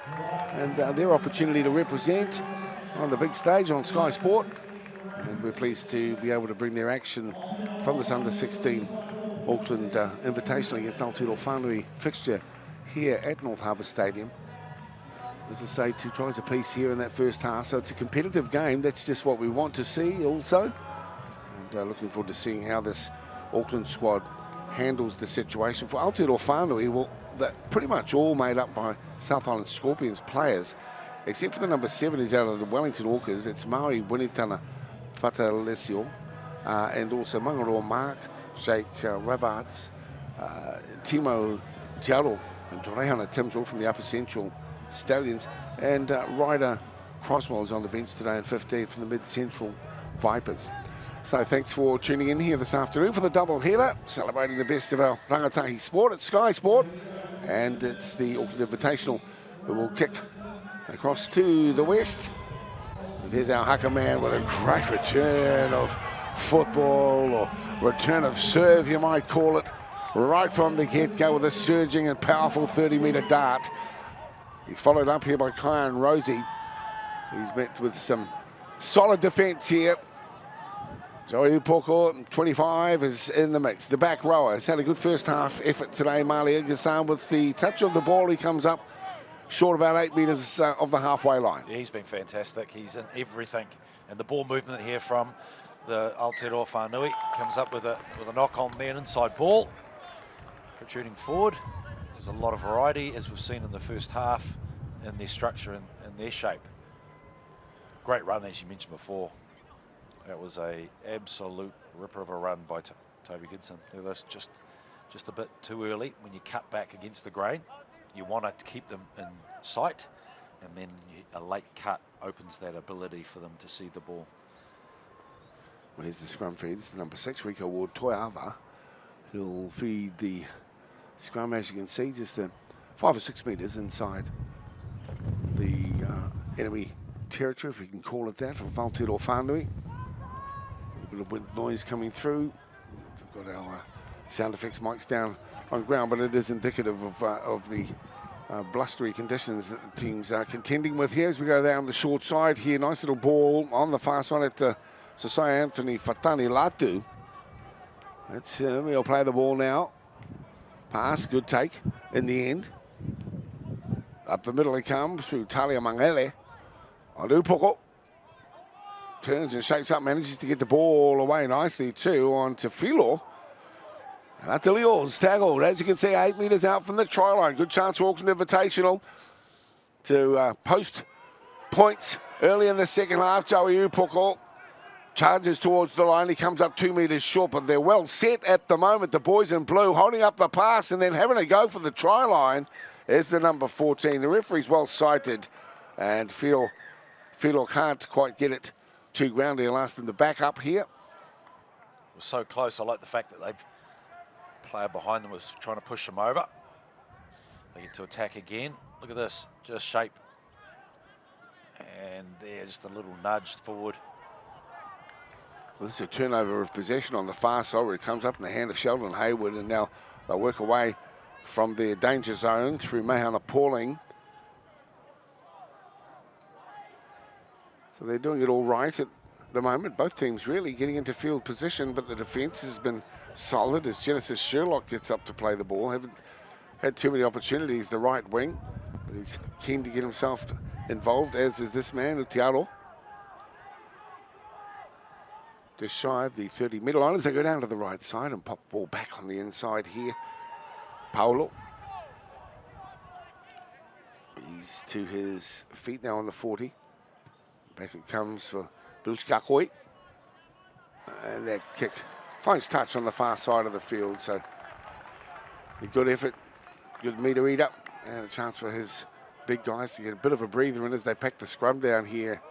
and their opportunity to represent on the big stage on Sky Sport. And we're pleased to be able to bring their action from this under-16 Auckland Invitational against Aotearoa Whaanui fixture here at North Harbour Stadium. As I say, 2 tries apiece here in that first half, so it's a competitive game. That's just what we want to see also. And looking forward to seeing how this Auckland squad handles the situation. For Aotearoa Whaanui, well, they're pretty much all made up by South Island Scorpions players, except for the number 7 who's out of the Wellington Orcas. It's Maui Winitana Patalesio, and also Mangaroa Mark, Jake Rabarts, Timo Tiaro, and Rehana Timsel from the Upper Central Stallions, and Ryder Croswell is on the bench today in 15 from the Mid-Central Vipers. So thanks for tuning in here this afternoon for the double header, celebrating the best of our rangatahi sport at Sky Sport, and it's the Auckland Invitational who will kick across to the west. And there's our haka man with a great return of football, or return of serve you might call it, right from the get-go with a surging and powerful 30-metre dart. He's followed up here by Kyan Rosie. He's met with some solid defence here. Joey Upoko, 25, is in the mix. The back rower has had a good first half effort today. Mali Igasan with the touch of the ball. He comes up short about 8 metres of the halfway line. Yeah, he's been fantastic. He's in everything. And the ball movement here from the Aotearoa Whaanui comes up with a knock on there, an inside ball. Protruding forward. There's a lot of variety, as we've seen in the first half, in their structure and their shape. Great run, as you mentioned before. That was a absolute ripper of a run by Toby Gibson. Look at this, just a bit too early. When you cut back against the grain, you want to keep them in sight, and then a late cut opens that ability for them to see the ball. Well, here's the scrum feed. It's the number 6, Rico Ward Toiava. He'll feed the scrum, as you can see, just 5 or 6 metres inside the enemy territory, if we can call it that, from Aotearoa Whaanui. A bit of wind noise coming through. We've got our sound effects mics down on ground, but it is indicative of the blustery conditions that the teams are contending with here as we go down the short side here. Nice little ball on the far side at Sosai Anthony Fatani Latu. That's him. He'll play the ball now. Pass, good take in the end. Up the middle he comes through Talia Mangele. Alupoko turns and shapes up, manages to get the ball away nicely too on to Filo. And Atilio's tackled, as you can see, 8 metres out from the try line. Good chance for Auckland Invitational to post points early in the second half. Joey Upoko charges towards the line. He comes up 2 metres short, but they're well set at the moment. The boys in blue holding up the pass and then having a go for the try line is the number 14. The referee's well sighted, and Filo can't quite get it to ground. He'll ask them to back up here. It was so close. I like the fact that they've player behind them was trying to push them over. They get to attack again. Look at this, just shape. And there, just a little nudge forward. Well, this is a turnover of possession on the far side where it comes up in the hand of Sheldon Hayward, and now they'll work away from their danger zone through Mahana Pauling. So they're doing it all right at the moment. Both teams really getting into field position, but the defence has been solid as Genesis Sherlock gets up to play the ball. Haven't had too many opportunities, the right wing, but he's keen to get himself involved, as is this man, Aotearoa. Just shy of the 30-metre line as they go down to the right side and pop the ball back on the inside here. Paolo. He's to his feet now on the 40. Back it comes for Bilchkakoi. And that kick finds touch on the far side of the field. So a good effort, good meter eat up, and a chance for his big guys to get a bit of a breather in as they pack the scrum down here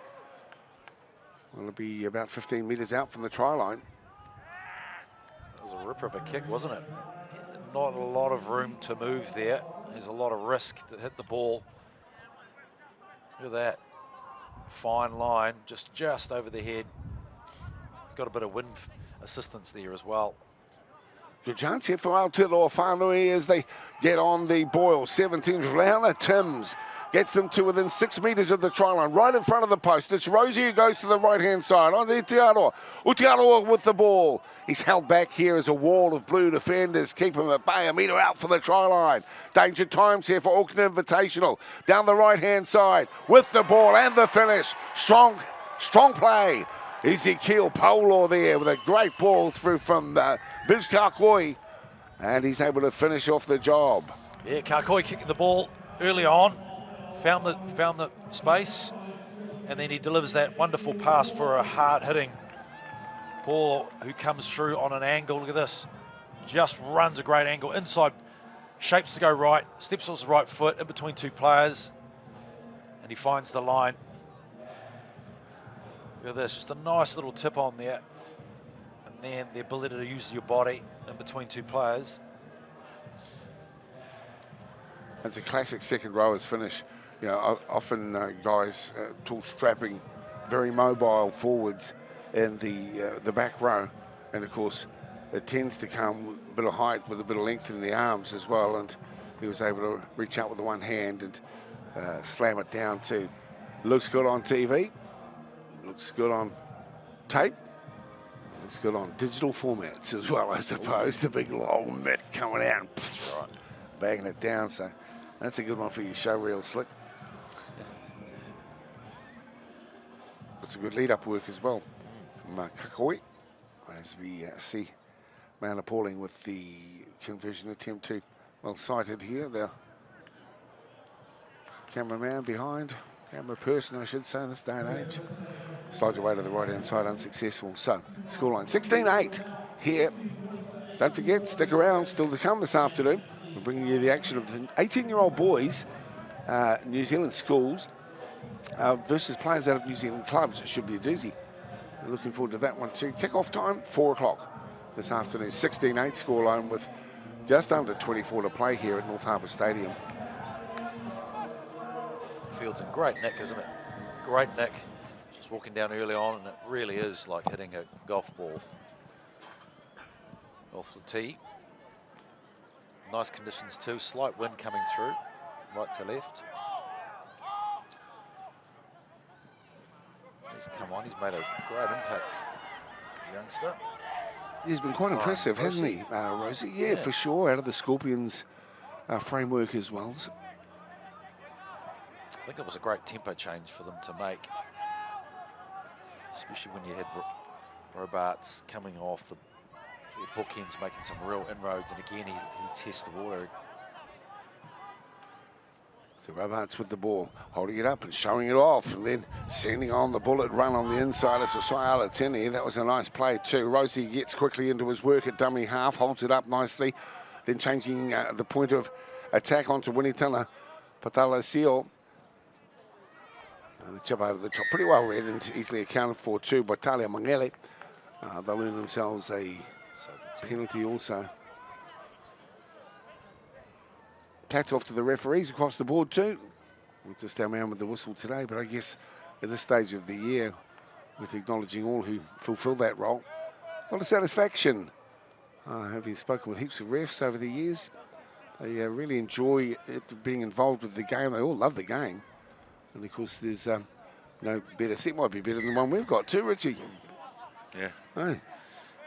Well, it'll be about 15 metres out from the try line. It was a ripper of a kick, wasn't it? Not a lot of room to move there. There's a lot of risk to hit the ball. Look at that. Fine line, just over the head. Got a bit of wind assistance there as well. Good chance here for Aotearoa Whaanui as they get on the boil. 17's Leona Timms gets them to within 6 metres of the try line, right in front of the post. It's Rosie who goes to the right-hand side. Aotearoa. Aotearoa with the ball. He's held back here as a wall of blue defenders. Keep him at bay, a metre out from the try line. Danger times here for Auckland Invitational. Down the right-hand side with the ball and the finish. Strong play. Ezekiel Polo there with a great ball through from Biz Kakoi. And he's able to finish off the job. Yeah, Kakoi kicking the ball early on. Found the space, and then he delivers that wonderful pass for a hard-hitting ball who comes through on an angle. Look at this. Just runs a great angle. Inside, shapes to go right, steps on his right foot in between two players, and he finds the line. Look at this, just a nice little tip on there. And then the ability to use your body in between two players. That's a classic second rowers finish. You know, often guys talk strapping, very mobile forwards in the back row, and of course it tends to come with a bit of height with a bit of length in the arms as well, and he was able to reach out with the one hand and slam it down too. Looks good on TV, looks good on tape, looks good on digital formats as well, I suppose. The big long mitt coming out and bagging it down, so that's a good one for your show reel, Slick. It's a good lead-up work as well from Kakoi, as we see Mount Appalling with the conversion attempt too. Well sighted here. The cameraman behind, camera person I should say in this day and age. Slides away to the right-hand side, unsuccessful. So, scoreline 16-8 here. Don't forget, stick around, still to come this afternoon. We're bringing you the action of the 18-year-old boys, New Zealand schools, versus players out of New Zealand clubs. It should be a doozy. Looking forward to that one too. Kick-off time, 4 o'clock this afternoon. 16-8 scoreline with just under 24 to play here at North Harbour Stadium. Field's in great nick, isn't it? Great nick. Just walking down early on, and it really is like hitting a golf ball off the tee. Nice conditions too. Slight wind coming through from right to left. He's come on, he's made a great impact, youngster. He's been quite impressive, hasn't he, Rosie? Yeah, for sure, out of the Scorpions framework as well. I think it was a great tempo change for them to make, especially when you had Robarts coming off the bookends, making some real inroads, and again he tests the water. So Robarts with the ball, holding it up and showing it off, and then sending on the bullet run on the inside. It's a Aotearoa. That was a nice play too. Rosie gets quickly into his work at dummy half, holds it up nicely, then changing the point of attack onto Winitana Patalasio. The chip over the top, pretty well read and easily accounted for too by Talia Mangele. They'll earn themselves a penalty also. Hats off to the referees across the board too. Not just our man with the whistle today, but I guess at this stage of the year, with acknowledging all who fulfil that role, a lot of satisfaction. Having spoken with heaps of refs over the years, they really enjoy it, being involved with the game. They all love the game. And of course, there's no better set. Might be better than the one we've got too, Richie. Yeah. Hey.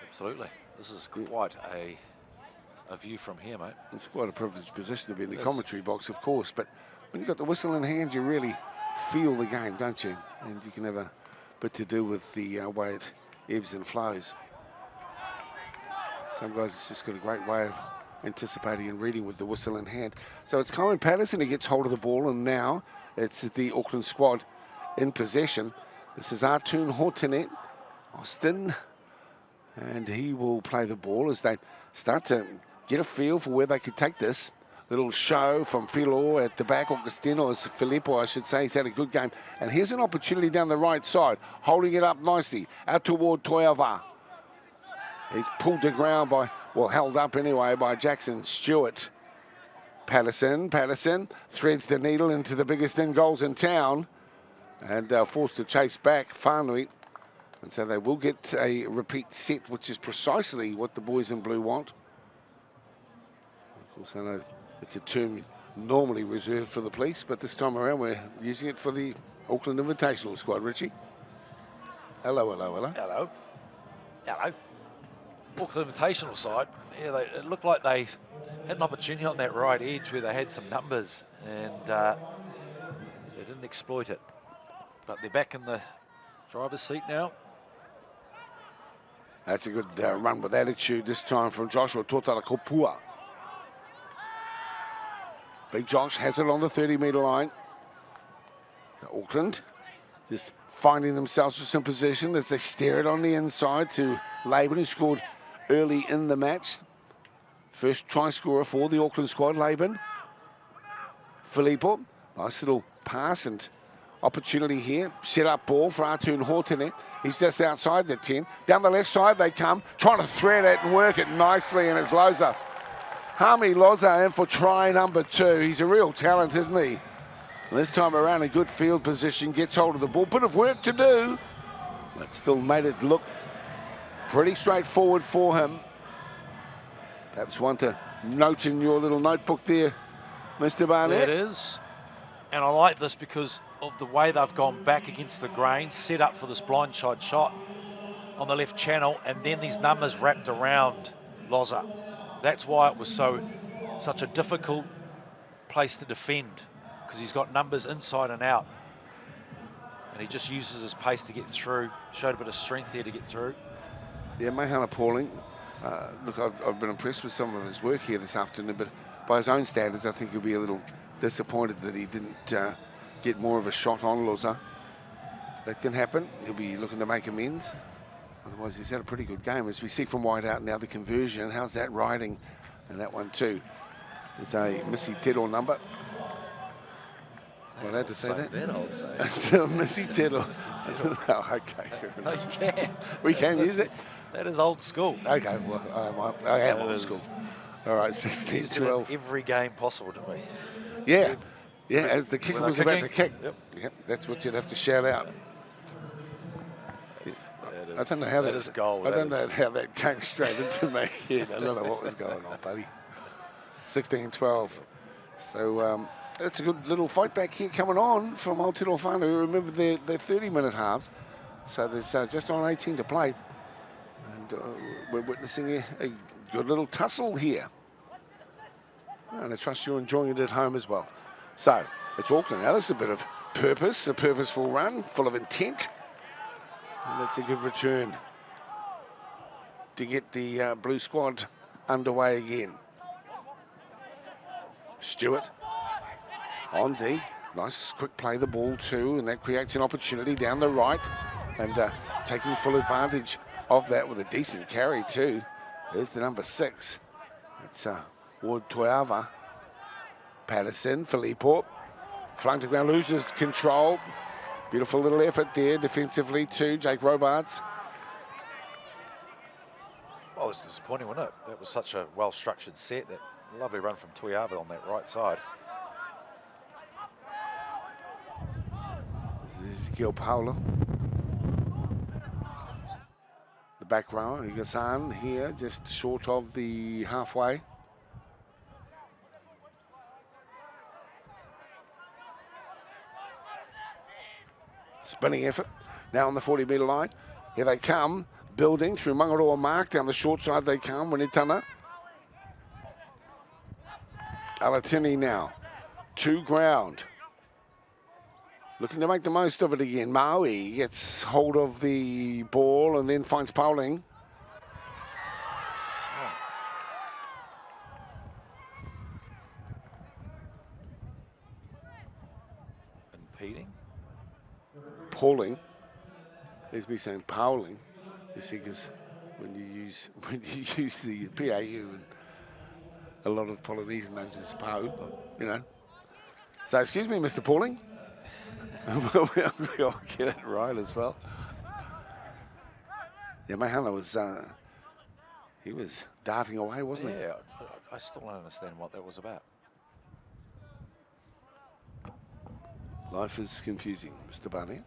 Absolutely. This is quite a view from here, mate. It's quite a privileged position to be in the commentary box, of course, but when you've got the whistle in hand, you really feel the game, don't you? And you can have a bit to do with the way it ebbs and flows. Some guys have just got a great way of anticipating and reading with the whistle in hand. So it's Colin Patterson who gets hold of the ball, and now it's the Auckland squad in possession. This is Artun Hortenet, Austin, and he will play the ball as they start to get a feel for where they could take this. little show from Filo at the back, Augustino, as Filippo, I should say. He's had a good game. And here's an opportunity down the right side, holding it up nicely, out toward Toiava. He's pulled the ground by, well, held up anyway by Jackson Stewart. Patterson threads the needle into the biggest in goals in town and forced to chase back Whaanui. And so they will get a repeat set, which is precisely what the boys in blue want. Of course, I know it's a term normally reserved for the police, but this time around we're using it for the Auckland Invitational squad. Richie? Hello. Hello. Auckland Invitational side, yeah, it looked like they had an opportunity on that right edge where they had some numbers and they didn't exploit it. But they're back in the driver's seat now. That's a good run with attitude this time from Joshua Totarakopua. Big Josh has it on the 30-metre line. Auckland just finding themselves with some position as they steer it on the inside to Laban, who scored early in the match. First try scorer for the Auckland squad, Laban. Filippo, nice little pass and opportunity here. Set up ball for Artun Hortene. He's just outside the 10. Down the left side they come, trying to thread it and work it nicely, and it's Loza. Hami Loza in for try number 2. He's a real talent, isn't he? And this time around, a good field position, gets hold of the ball. Bit of work to do, but still made it look pretty straightforward for him. Perhaps one to note in your little notebook there, Mr. Barnett. It is. And I like this because of the way they've gone back against the grain, set up for this blindside shot on the left channel, and then these numbers wrapped around Loza. That's why it was such a difficult place to defend, because he's got numbers inside and out. And he just uses his pace to get through. Showed a bit of strength there to get through. Yeah, Mahana Pauling. Look, I've been impressed with some of his work here this afternoon, but by his own standards, I think he'll be a little disappointed that he didn't get more of a shot on Loza. That can happen. He'll be looking to make amends. Otherwise, he's had a pretty good game. As we see from wide out now, the conversion, how's that riding? And that one too. It's a Missy Tedor number. Am I allowed to say that? I would say. It's a Missy Tedor. Oh, okay, fair enough. No, you can. We can use it. That is old school. Okay, well, I am old school. All right, 16-12. Every game possible, didn't we? Yeah, as the kicker was about to kick. Yep, that's what you'd have to shout out. I don't know how that is goal. I don't know how that came straight into my head. I don't know what was going on, buddy. 16-12. So it's a good little fight back here coming on from Aotearoa Whaanui. Remember, they're 30-minute halves, so there's just on 18 to play. And we're witnessing a good little tussle here. And I trust you're enjoying it at home as well. So it's Auckland now. There's a bit of purpose, a purposeful run, full of intent. And that's a good return to get the blue squad underway again. Stewart on deep. Nice quick play the ball too, and that creates an opportunity down the right. And taking full advantage of that with a decent carry too. There's the number 6. It's Ward Toiava. Patterson, Filippo. Flung to ground, loses control. Beautiful little effort there defensively too, Jake Robards. Well, it was disappointing, wasn't it? That was such a well-structured set. That lovely run from Toiava on that right side. This is Gil Paolo. The back row, Igasan here, just short of the halfway. Spinning effort, now on the 40-metre line. Here they come, building through Mangaroa Mark. Down the short side they come, Winitana. Alatini now, to ground. Looking to make the most of it again. Maui gets hold of the ball and then finds Pauling. Impeding. Pauling. There's me saying Pauling. You see, because when you use the PAU and a lot of Polynesian names as Pau, but, you know. So, excuse me, Mr. Pauling. We'll get it right as well. Yeah, Mahana was, he was darting away, wasn't he? Yeah, I still don't understand what that was about. Life is confusing, Mr. Barnett.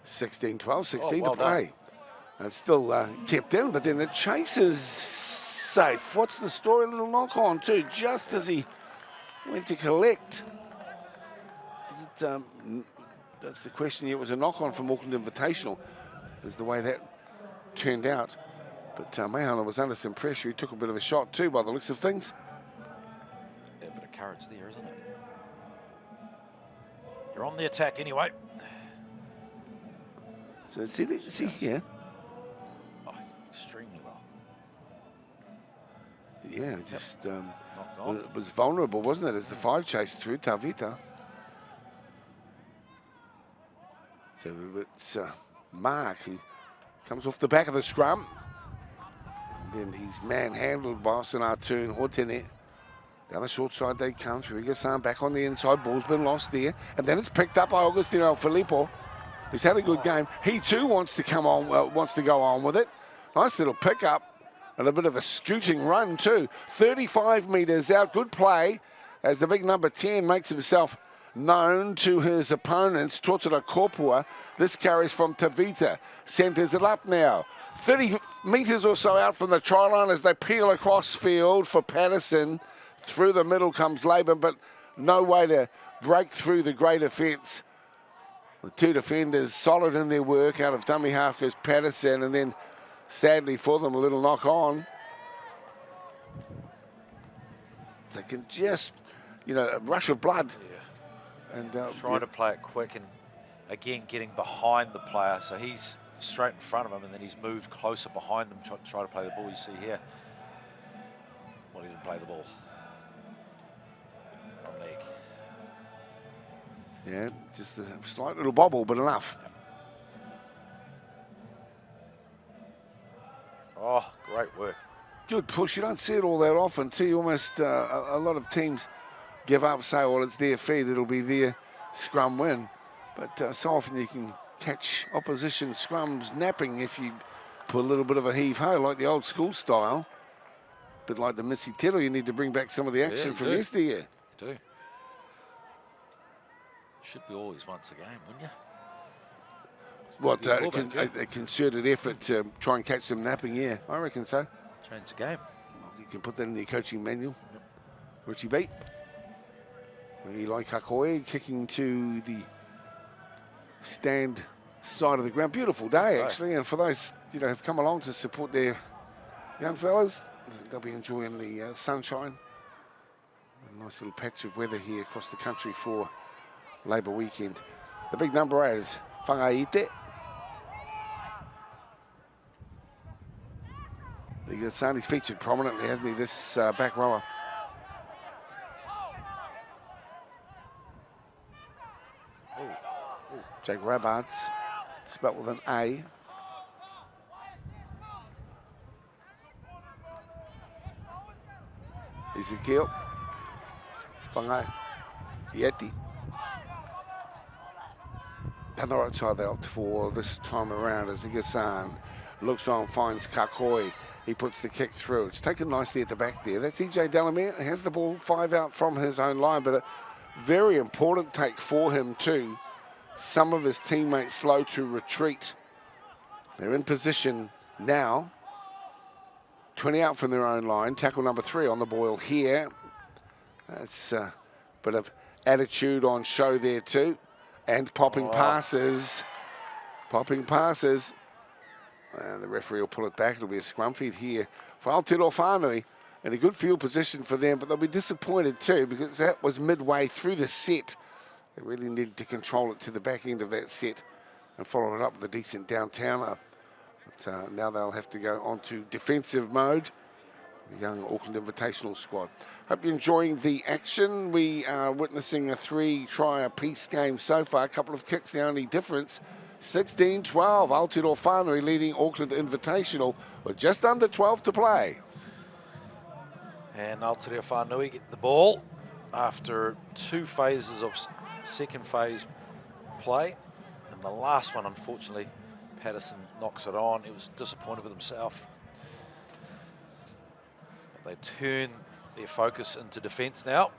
16-12, 16 well to play. It's still kept in, but then the chase is safe. What's the story? A little knock on too, just as he went to collect. Is it, that's the question here. It was a knock on from Auckland Invitational, is the way that turned out. But Mahana was under some pressure. He took a bit of a shot too, by the looks of things. Yeah, a bit of courage there, isn't it? You're on the attack anyway. So see here. Oh, extremely well. Yeah, just Knocked on. it was vulnerable, wasn't it, as the 5 chased through Tavita. So it's Mark who comes off the back of the scrum. And then he's manhandled by Aotearoa Whaanui. Down the short side they come. Rigasan back on the inside. Ball's been lost there. And then it's picked up by Augustino Filippo. He's had a good game. He too wants to come on, wants to go on with it. Nice little pickup and a bit of a scooting run too. 35 metres out. Good play as the big number 10 makes himself known to his opponents. Totara Kopua. This carries from Tavita. Centres it up now. 30 metres or so out from the try line as they peel across field for Patterson. Through the middle comes Laban, but no way to break through the great defence. The 2 defenders solid in their work. Out of dummy half goes Patterson, and then sadly for them a little knock on. They can just, you know, a rush of blood. Yeah. And Trying to play it quick and again getting behind the player. So he's straight in front of him and then he's moved closer behind him, try to play the ball. You see here. Well, he didn't play the ball. Wrong leg. yeah, just a slight little bobble, but enough. Oh, great work. Good push. You don't see it all that often, too. Almost a lot of teams give up, say, well, it's their feed, it'll be their scrum win. But so often you can catch opposition scrums napping if you put a little bit of a heave-ho, like the old school style. But like the Missy Tero, you need to bring back some of the action from yesteryear. You do. Should be always once a game, wouldn't you? What, a concerted effort to try and catch them napping? Yeah, I reckon so. Change the game. Well, you can put that in your coaching manual. Yep. Richie beat. Eli Kakoi kicking to the stand side of the ground. Beautiful day, actually. And for those, you know, who've come along to support their young fellas, they'll be enjoying the sunshine. A nice little patch of weather here across the country for Labour weekend. The big number 8 is Whangaite. He's featured prominently, hasn't he, this back rower. Jake Rabarts, spelt with an A. Ezekiel. Whangai. Yeti. Down the right side they opt for this time around as Igasan looks on, finds Kakoi. He puts the kick through. It's taken nicely at the back there. That's EJ Delamere. Has the ball 5 out from his own line, but a very important take for him too. Some of his teammates slow to retreat. They're in position now. 20 out from their own line. Tackle number 3 on the boil here. That's a bit of attitude on show there too. And popping passes. Popping passes. And the referee will pull it back. It'll be a scrum feed here for Aotearoa Whaanui. In a good field position for them, but they'll be disappointed too because that was midway through the set. They really needed to control it to the back end of that set and follow it up with a decent downtowner. But now they'll have to go on to defensive mode. The young Auckland Invitational squad. Hope you're enjoying the action. We are witnessing a 3-try apiece game so far. A couple of kicks, the only difference. 16-12, Aotearoa Whaanui leading Auckland Invitational with just under 12 to play. And Aotearoa Whaanui get the ball after 2 phases of second phase play. And the last one, unfortunately, Patterson knocks it on. He was disappointed with himself. But they turn their focus into defence now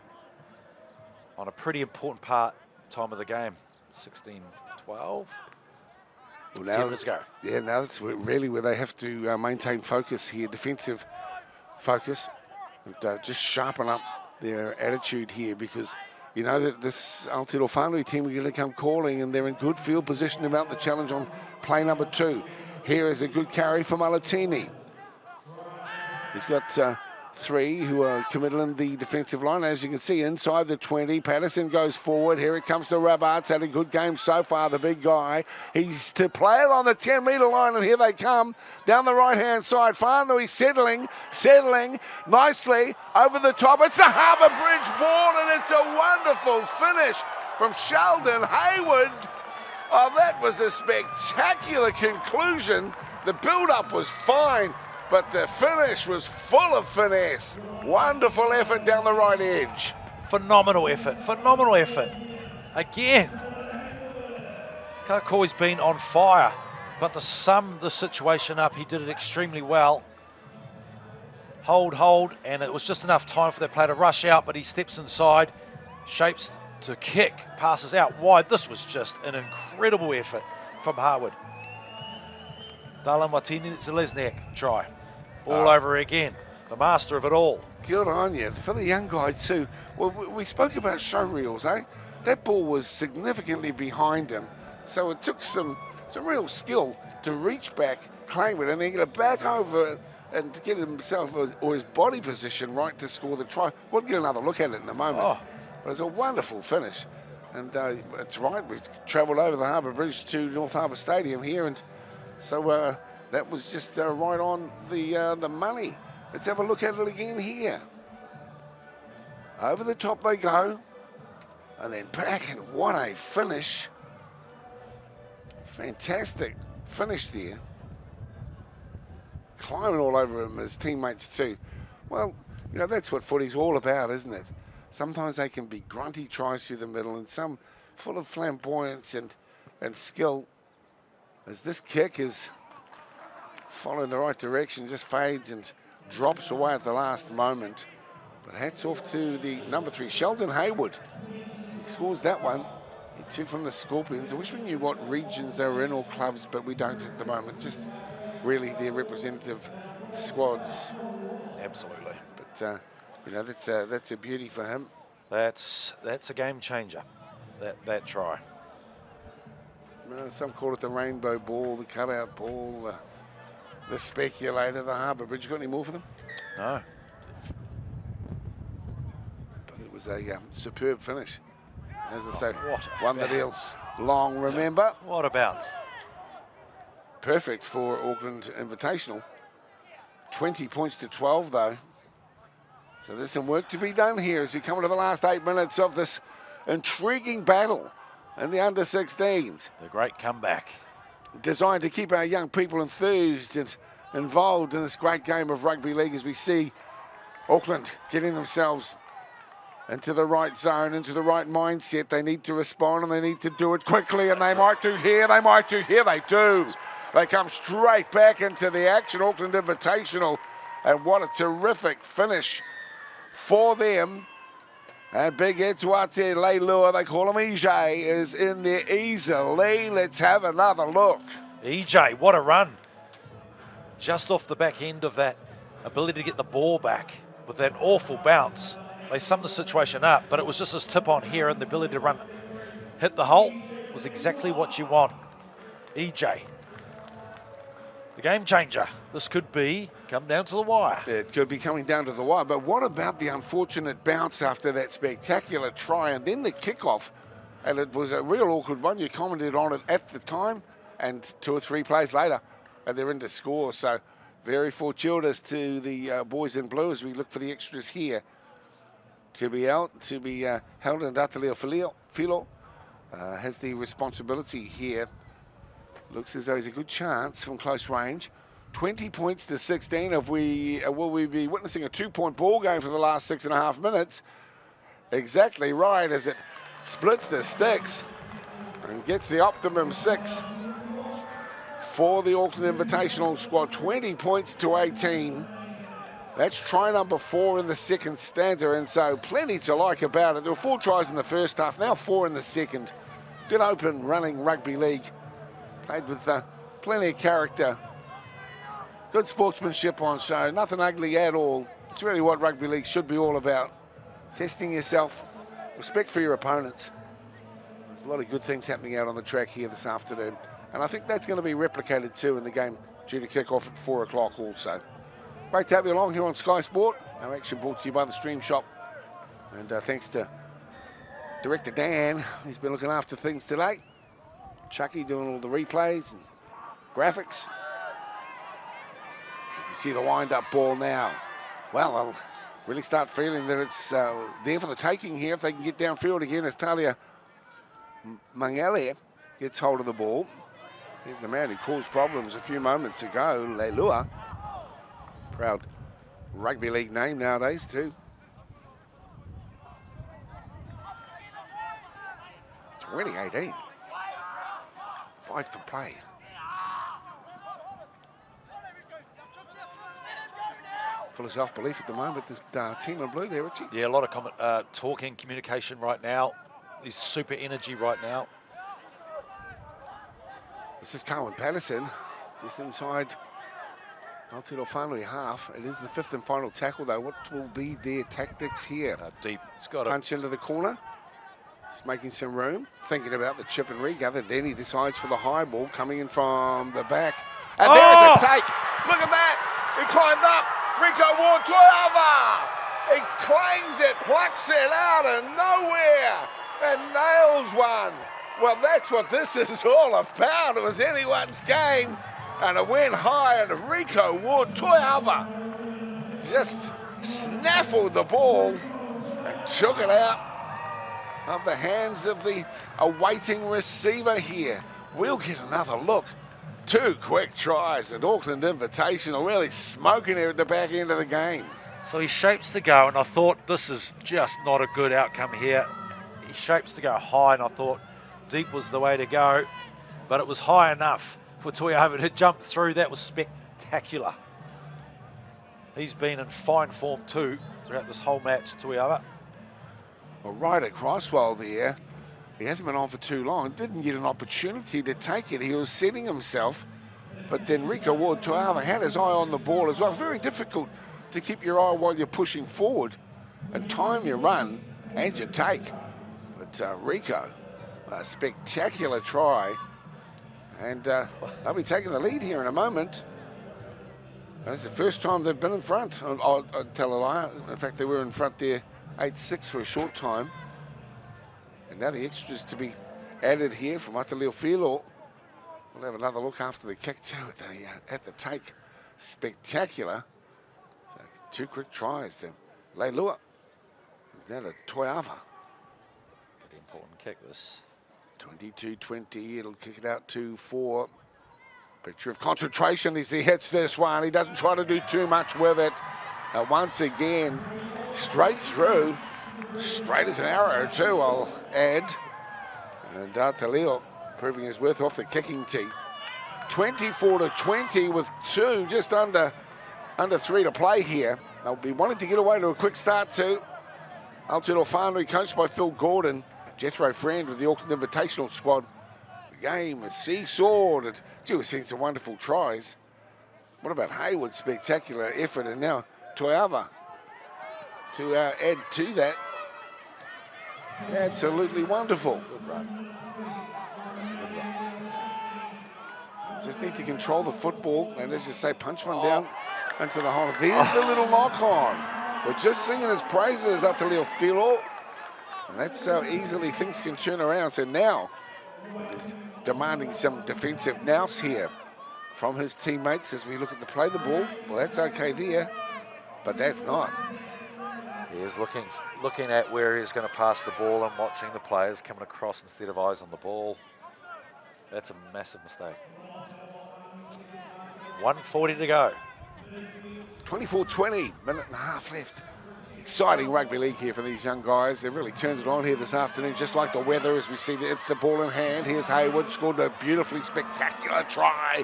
on a pretty important time of the game. 16-12. Well, 10 minutes ago. Yeah, now that's really where they have to maintain focus here, defensive focus, and just sharpen up their attitude here, because you know that this Aotearoa Whaanui team are going to come calling, and they're in good field position about the challenge on play number 2. Here is a good carry from Alatini. He's got 3 who are committed in the defensive line. As you can see, inside the 20, Patterson goes forward. Here it comes to Rabart's had a good game so far, the big guy. He's to play it on the 10-metre line, and here they come down the right-hand side. Whanui settling nicely over the top. It's the Harbour Bridge ball, and it's a wonderful finish from Sheldon Hayward. Oh, that was a spectacular conclusion. The build-up was fine, but the finish was full of finesse. Wonderful effort down the right edge. Phenomenal effort, phenomenal effort. Again, Kakoi's been on fire, but to sum the situation up, he did it extremely well. Hold, and it was just enough time for that player to rush out, but he steps inside, shapes to kick, passes out wide. This was just an incredible effort from Harwood. Dalan Watini-Zelezniak try. All over again, the master of it all. Good on you. For the young guy too. Well, we spoke about show reels, eh? That ball was significantly behind him, so it took some real skill to reach back, claim it, and then get it back over and to get himself or his body position right to score the try. We'll get another look at it in a moment. But it's a wonderful finish. And it's right, we've travelled over the Harbour Bridge to North Harbour Stadium here, and so that was just right on the money. Let's have a look at it again here. Over the top they go, and then back, and what a finish. Fantastic finish there. Climbing all over him, his teammates too. Well, you know, that's what footy's all about, isn't it? Sometimes they can be grunty tries through the middle, and some full of flamboyance and skill. As this kick is following the right direction, just fades and drops away at the last moment. But hats off to the number 3, Sheldon Hayward. He scores that one. He took from the Scorpions. I wish we knew what regions they were in or clubs, but we don't at the moment. Just really their representative squads. Absolutely. But you know, that's a beauty for him. That's a game changer. That try. Some call it the rainbow ball, the cutout ball, the speculator, the Harbour Bridge. Got any more for them? No. But it was a superb finish. As I say, what that else long, remember? What a bounce. Perfect for Auckland Invitational. 20 points to 12, though. So there's some work to be done here as we come into the last 8 minutes of this intriguing battle in the under-16s. The great comeback. Designed to keep our young people enthused and involved in this great game of rugby league, as we see Auckland getting themselves into the right zone, into the right mindset. They need to respond, and they need to do it quickly, and they might do here, they do. They come straight back into the action, Auckland Invitational, and what a terrific finish for them. And big Etuate Leilua, they call him EJ, is in there easily. Let's have another look. EJ, what a run. Just off the back end of that ability to get the ball back with that awful bounce. They summed the situation up, but it was just his tip on here, and the ability to run, hit the hole was exactly what you want. EJ, the game changer. This could be come down to the wire. It could be coming down to the wire, but what about the unfortunate bounce after that spectacular try and then the kickoff? And it was a real awkward one. You commented on it at the time, and 2 or 3 plays later, and they're in to score. So very fortuitous to the boys in blue as we look for the extras here. To be held, and Aotearoa Filo has the responsibility here. Looks as though he's a good chance from close range. 20 points to 16. Will we be witnessing a 2-point ball game for the last 6.5 minutes? Exactly right, as it splits the sticks and gets the optimum 6 for the Auckland Invitational squad. 20 points to 18. That's try number 4 in the second stanza, and so plenty to like about it. There were 4 tries in the first half, now 4 in the second. Good open running rugby league. Played with plenty of character. Good sportsmanship on show, nothing ugly at all. It's really what rugby league should be all about. Testing yourself, respect for your opponents. There's a lot of good things happening out on the track here this afternoon. And I think that's going to be replicated too in the game due to kick off at 4 o'clock also. Great to have you along here on Sky Sport. Our action brought to you by the Stream Shop. And thanks to Director Dan, he's been looking after things today. Chucky doing all the replays and graphics. You can see the wind-up ball now. Well, I'll really start feeling that it's there for the taking here if they can get downfield again as Talia Mangele gets hold of the ball. Here's the man who caused problems a few moments ago, Leilua. Proud rugby league name nowadays too. 2018. 5 to play. Full of self-belief at the moment, this team in blue there, Richie. Yeah, a lot of talking, communication right now. There's super energy right now. This is Carwyn Patterson, just inside Aotearoa Whaanui half. It is the 5th and final tackle though. What will be their tactics here? Deep. It's got punch into the corner. Just making some room, thinking about the chip and regather. Then he decides for the high ball coming in from the back. And there's a take. Look at that. He climbed up. Rico Ward Toiava. He claims it, plucks it out of nowhere and nails one. Well, that's what this is all about. It was anyone's game. And it went high, and Rico Ward Toiava just snaffled the ball and took it out of the hands of the awaiting receiver here. We'll get another look. 2 quick tries, and Auckland Invitational really smoking it at the back end of the game. So he shapes to go, and I thought this is just not a good outcome here. He shapes to go high, and I thought deep was the way to go, but it was high enough for Toiava to jump through. That was spectacular. He's been in fine form too throughout this whole match, Toiava. Well, right at Crosswell there, he hasn't been on for too long. Didn't get an opportunity to take it. He was setting himself, but then Rico Ward Toiava had his eye on the ball as well. It's very difficult to keep your eye while you're pushing forward and time your run and your take. But Rico, a spectacular try. And they'll be taking the lead here in a moment. That's the first time they've been in front. I'll tell a lie. In fact, they were in front there 8-6 for a short time. And now the extras to be added here from Aotearoa Whaanui. We'll have another look after the kick too at the take. Spectacular. So 2 quick tries to Leilua. Now to Toiava. Pretty important kick this. 22-20, it'll kick it out to 4. Picture of concentration as he hits this one. He doesn't try to do too much with it. Once again, straight through, straight as an arrow too, I'll add. And Aotearoa proving his worth off the kicking tee. 24-20 with 2, just under 3 to play here. They'll be wanting to get away to a quick start too. Aotearoa Whaanui, coached by Phil Gordon. Jethro Friend with the Auckland Invitational squad. The game is seesawed. And, gee, we've seen some wonderful tries. What about Hayward's spectacular effort? And now Toiava to add to that. Absolutely wonderful. Good run. That's a good run. Just need to control the football. And as you say, punch one down into the hole. There's the little knock on. We're just singing his praises, Aotearoa Whaanui. And that's how easily things can turn around. So now he's demanding some defensive nous here from his teammates as we look at the play the ball. Well, that's okay there, but that's not. He is looking at where he's going to pass the ball and watching the players coming across instead of eyes on the ball. That's a massive mistake. 1:40 to go. 24-20, minute and a half left. Exciting rugby league here for these young guys. They've really turned it on here this afternoon, just like the weather as we see it's the ball in hand. Here's Hayward, scored a beautifully spectacular try.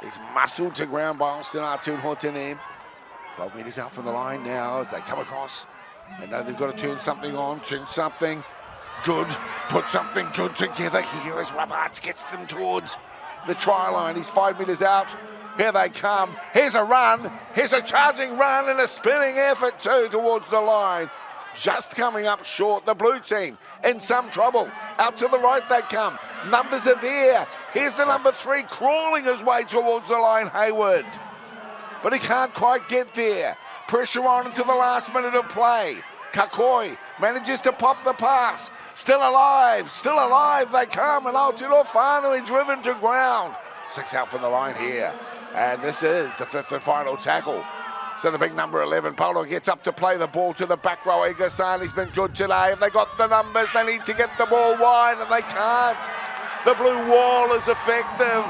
He's muscled to ground by Austin Artun Hortenem. 12 metres out from the line now as they come across. They know they've got to turn something on, turn something good, put something good together. Here as Roberts gets them towards the try line. He's 5 metres out. Here they come. Here's a run. Here's a charging run and a spinning effort too towards the line. Just coming up short, the blue team in some trouble. Out to the right they come. Numbers are there. Here's the number 3 crawling his way towards the line, Hayward. But he can't quite get there. Pressure on into the last minute of play. Kakoi manages to pop the pass. Still alive they come, and Aotearoa Whaanui driven to ground. 6 out from the line here. And this is the 5th and final tackle. So the big number 11, Paulo, gets up to play the ball to the back row. Egasani's been good today. If they got the numbers, they need to get the ball wide, and they can't. The blue wall is effective.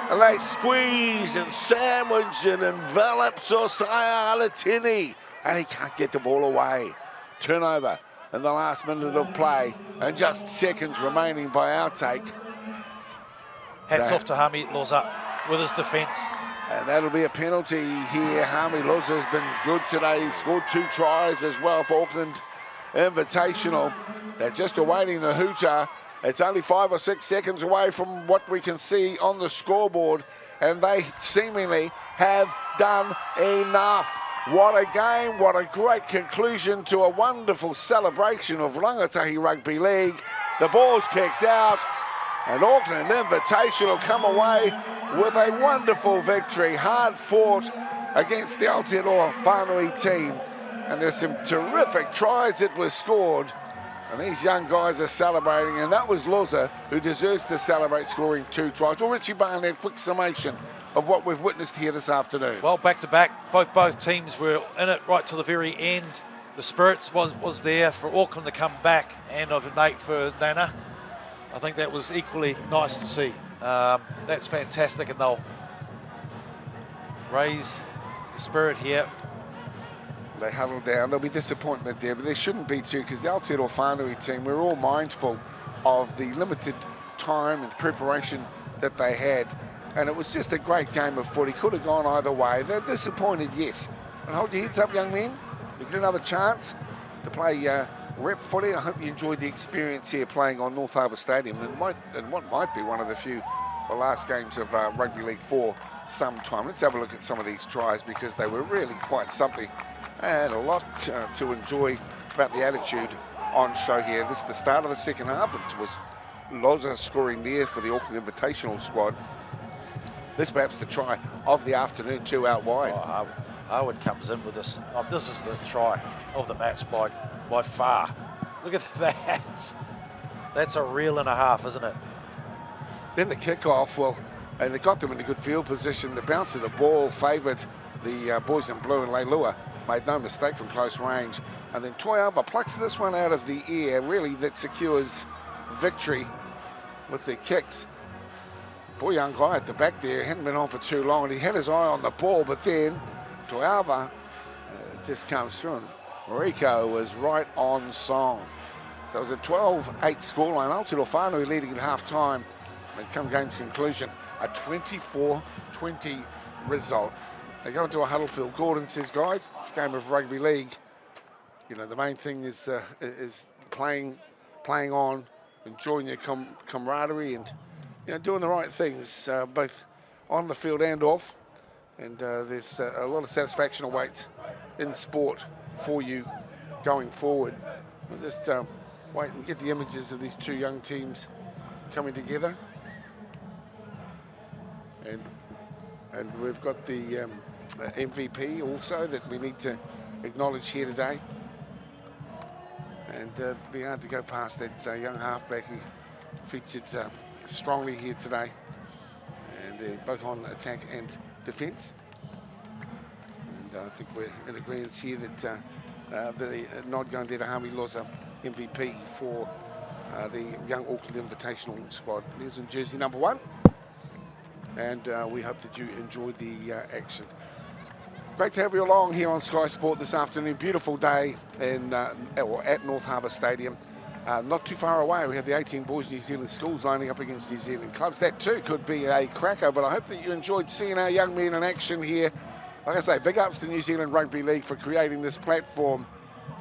And they squeeze and sandwich and envelop Sosaya Alatini. And he can't get the ball away. Turnover in the last minute of play. And just seconds remaining by our take. Hats off to Hami Loza with his defence. And that'll be a penalty here. Hami Loza has been good today. He scored 2 tries as well for Auckland Invitational. They're just awaiting the hooter. It's only 5 or 6 seconds away from what we can see on the scoreboard, and they seemingly have done enough. What a game, what a great conclusion to a wonderful celebration of Rangatahi Rugby League. The ball's kicked out, and Auckland Invitational come away with a wonderful victory, hard fought against the Aotearoa Whaanui team. And there's some terrific tries that were scored. And these young guys are celebrating, and that was Loza, who deserves to celebrate scoring 2 tries. Well, Richie Barnett, quick summation of what we've witnessed here this afternoon. Well, back-to-back, both teams were in it right to the very end. The spirits was there for Auckland to come back, and of Nate for Nana. I think that was equally nice to see. That's fantastic, and they'll raise the spirit here. They huddle down. There'll be disappointment there, but there shouldn't be too, because the Aotearoa Whaanui team, we're all mindful of the limited time and preparation that they had. And it was just a great game of footy. Could have gone either way. They're disappointed, yes. And hold your heads up, young men. You get another chance to play rep footy. I hope you enjoyed the experience here playing on North Harbour Stadium, and what might be one of the few last games of Rugby League for some time. Let's have a look at some of these tries, because they were really quite something. And a lot to enjoy about the attitude on show here. This is the start of the second half. It was Loza scoring there for the Auckland Invitational squad. This perhaps the try of the afternoon, 2 out wide. Oh, Howard comes in with this. Oh, this is the try of the match by far. Look at that. That's a reel and a half, isn't it? Then the kickoff, well, and they got them in a good field position. The bounce of the ball favoured the boys in blue, and Leilua made no mistake from close range. And then Toiava plucks this one out of the air, really, that secures victory with the kicks. Poor young guy at the back there, hadn't been on for too long, and he had his eye on the ball, but then Toiava just comes through, and Rico was right on song. So it was a 12-8 scoreline. Aotearoa Whaanui leading at half-time. And come game's conclusion, a 24-20 result. They go into a huddle field. Gordon says, guys, it's a game of rugby league. You know, the main thing is playing on, enjoying your camaraderie, and doing the right things, both on the field and off. And there's a lot of satisfaction awaits in sport for you going forward. We'll just wait and get the images of these 2 young teams coming together. And we've got the MVP also that we need to acknowledge here today. And it'd be hard to go past that young halfback who featured strongly here today. And both on attack and defence. And I think we're in agreement here that the nod going there to Hami Loza, MVP for the young Auckland Invitational squad. There's in jersey number 1. and we hope that you enjoyed the action. Great to have you along here on Sky Sport this afternoon. Beautiful day at North Harbour Stadium. Not too far away, we have the 18 Boys New Zealand schools lining up against New Zealand clubs. That too could be a cracker, but I hope that you enjoyed seeing our young men in action here. Like I say, big ups to New Zealand Rugby League for creating this platform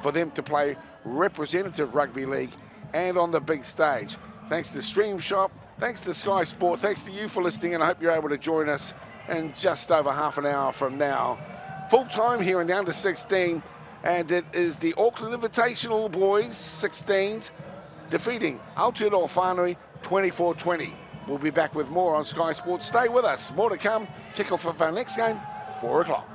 for them to play representative rugby league and on the big stage. Thanks to Stream Shop, thanks to Sky Sport, thanks to you for listening, and I hope you're able to join us in just over half an hour from now. Full time here in the under 16, and it is the Auckland Invitational boys 16s defeating Aotearoa Whaanui 24-20. We'll be back with more on Sky Sports. Stay with us. More to come. Kick off of our next game, 4 o'clock.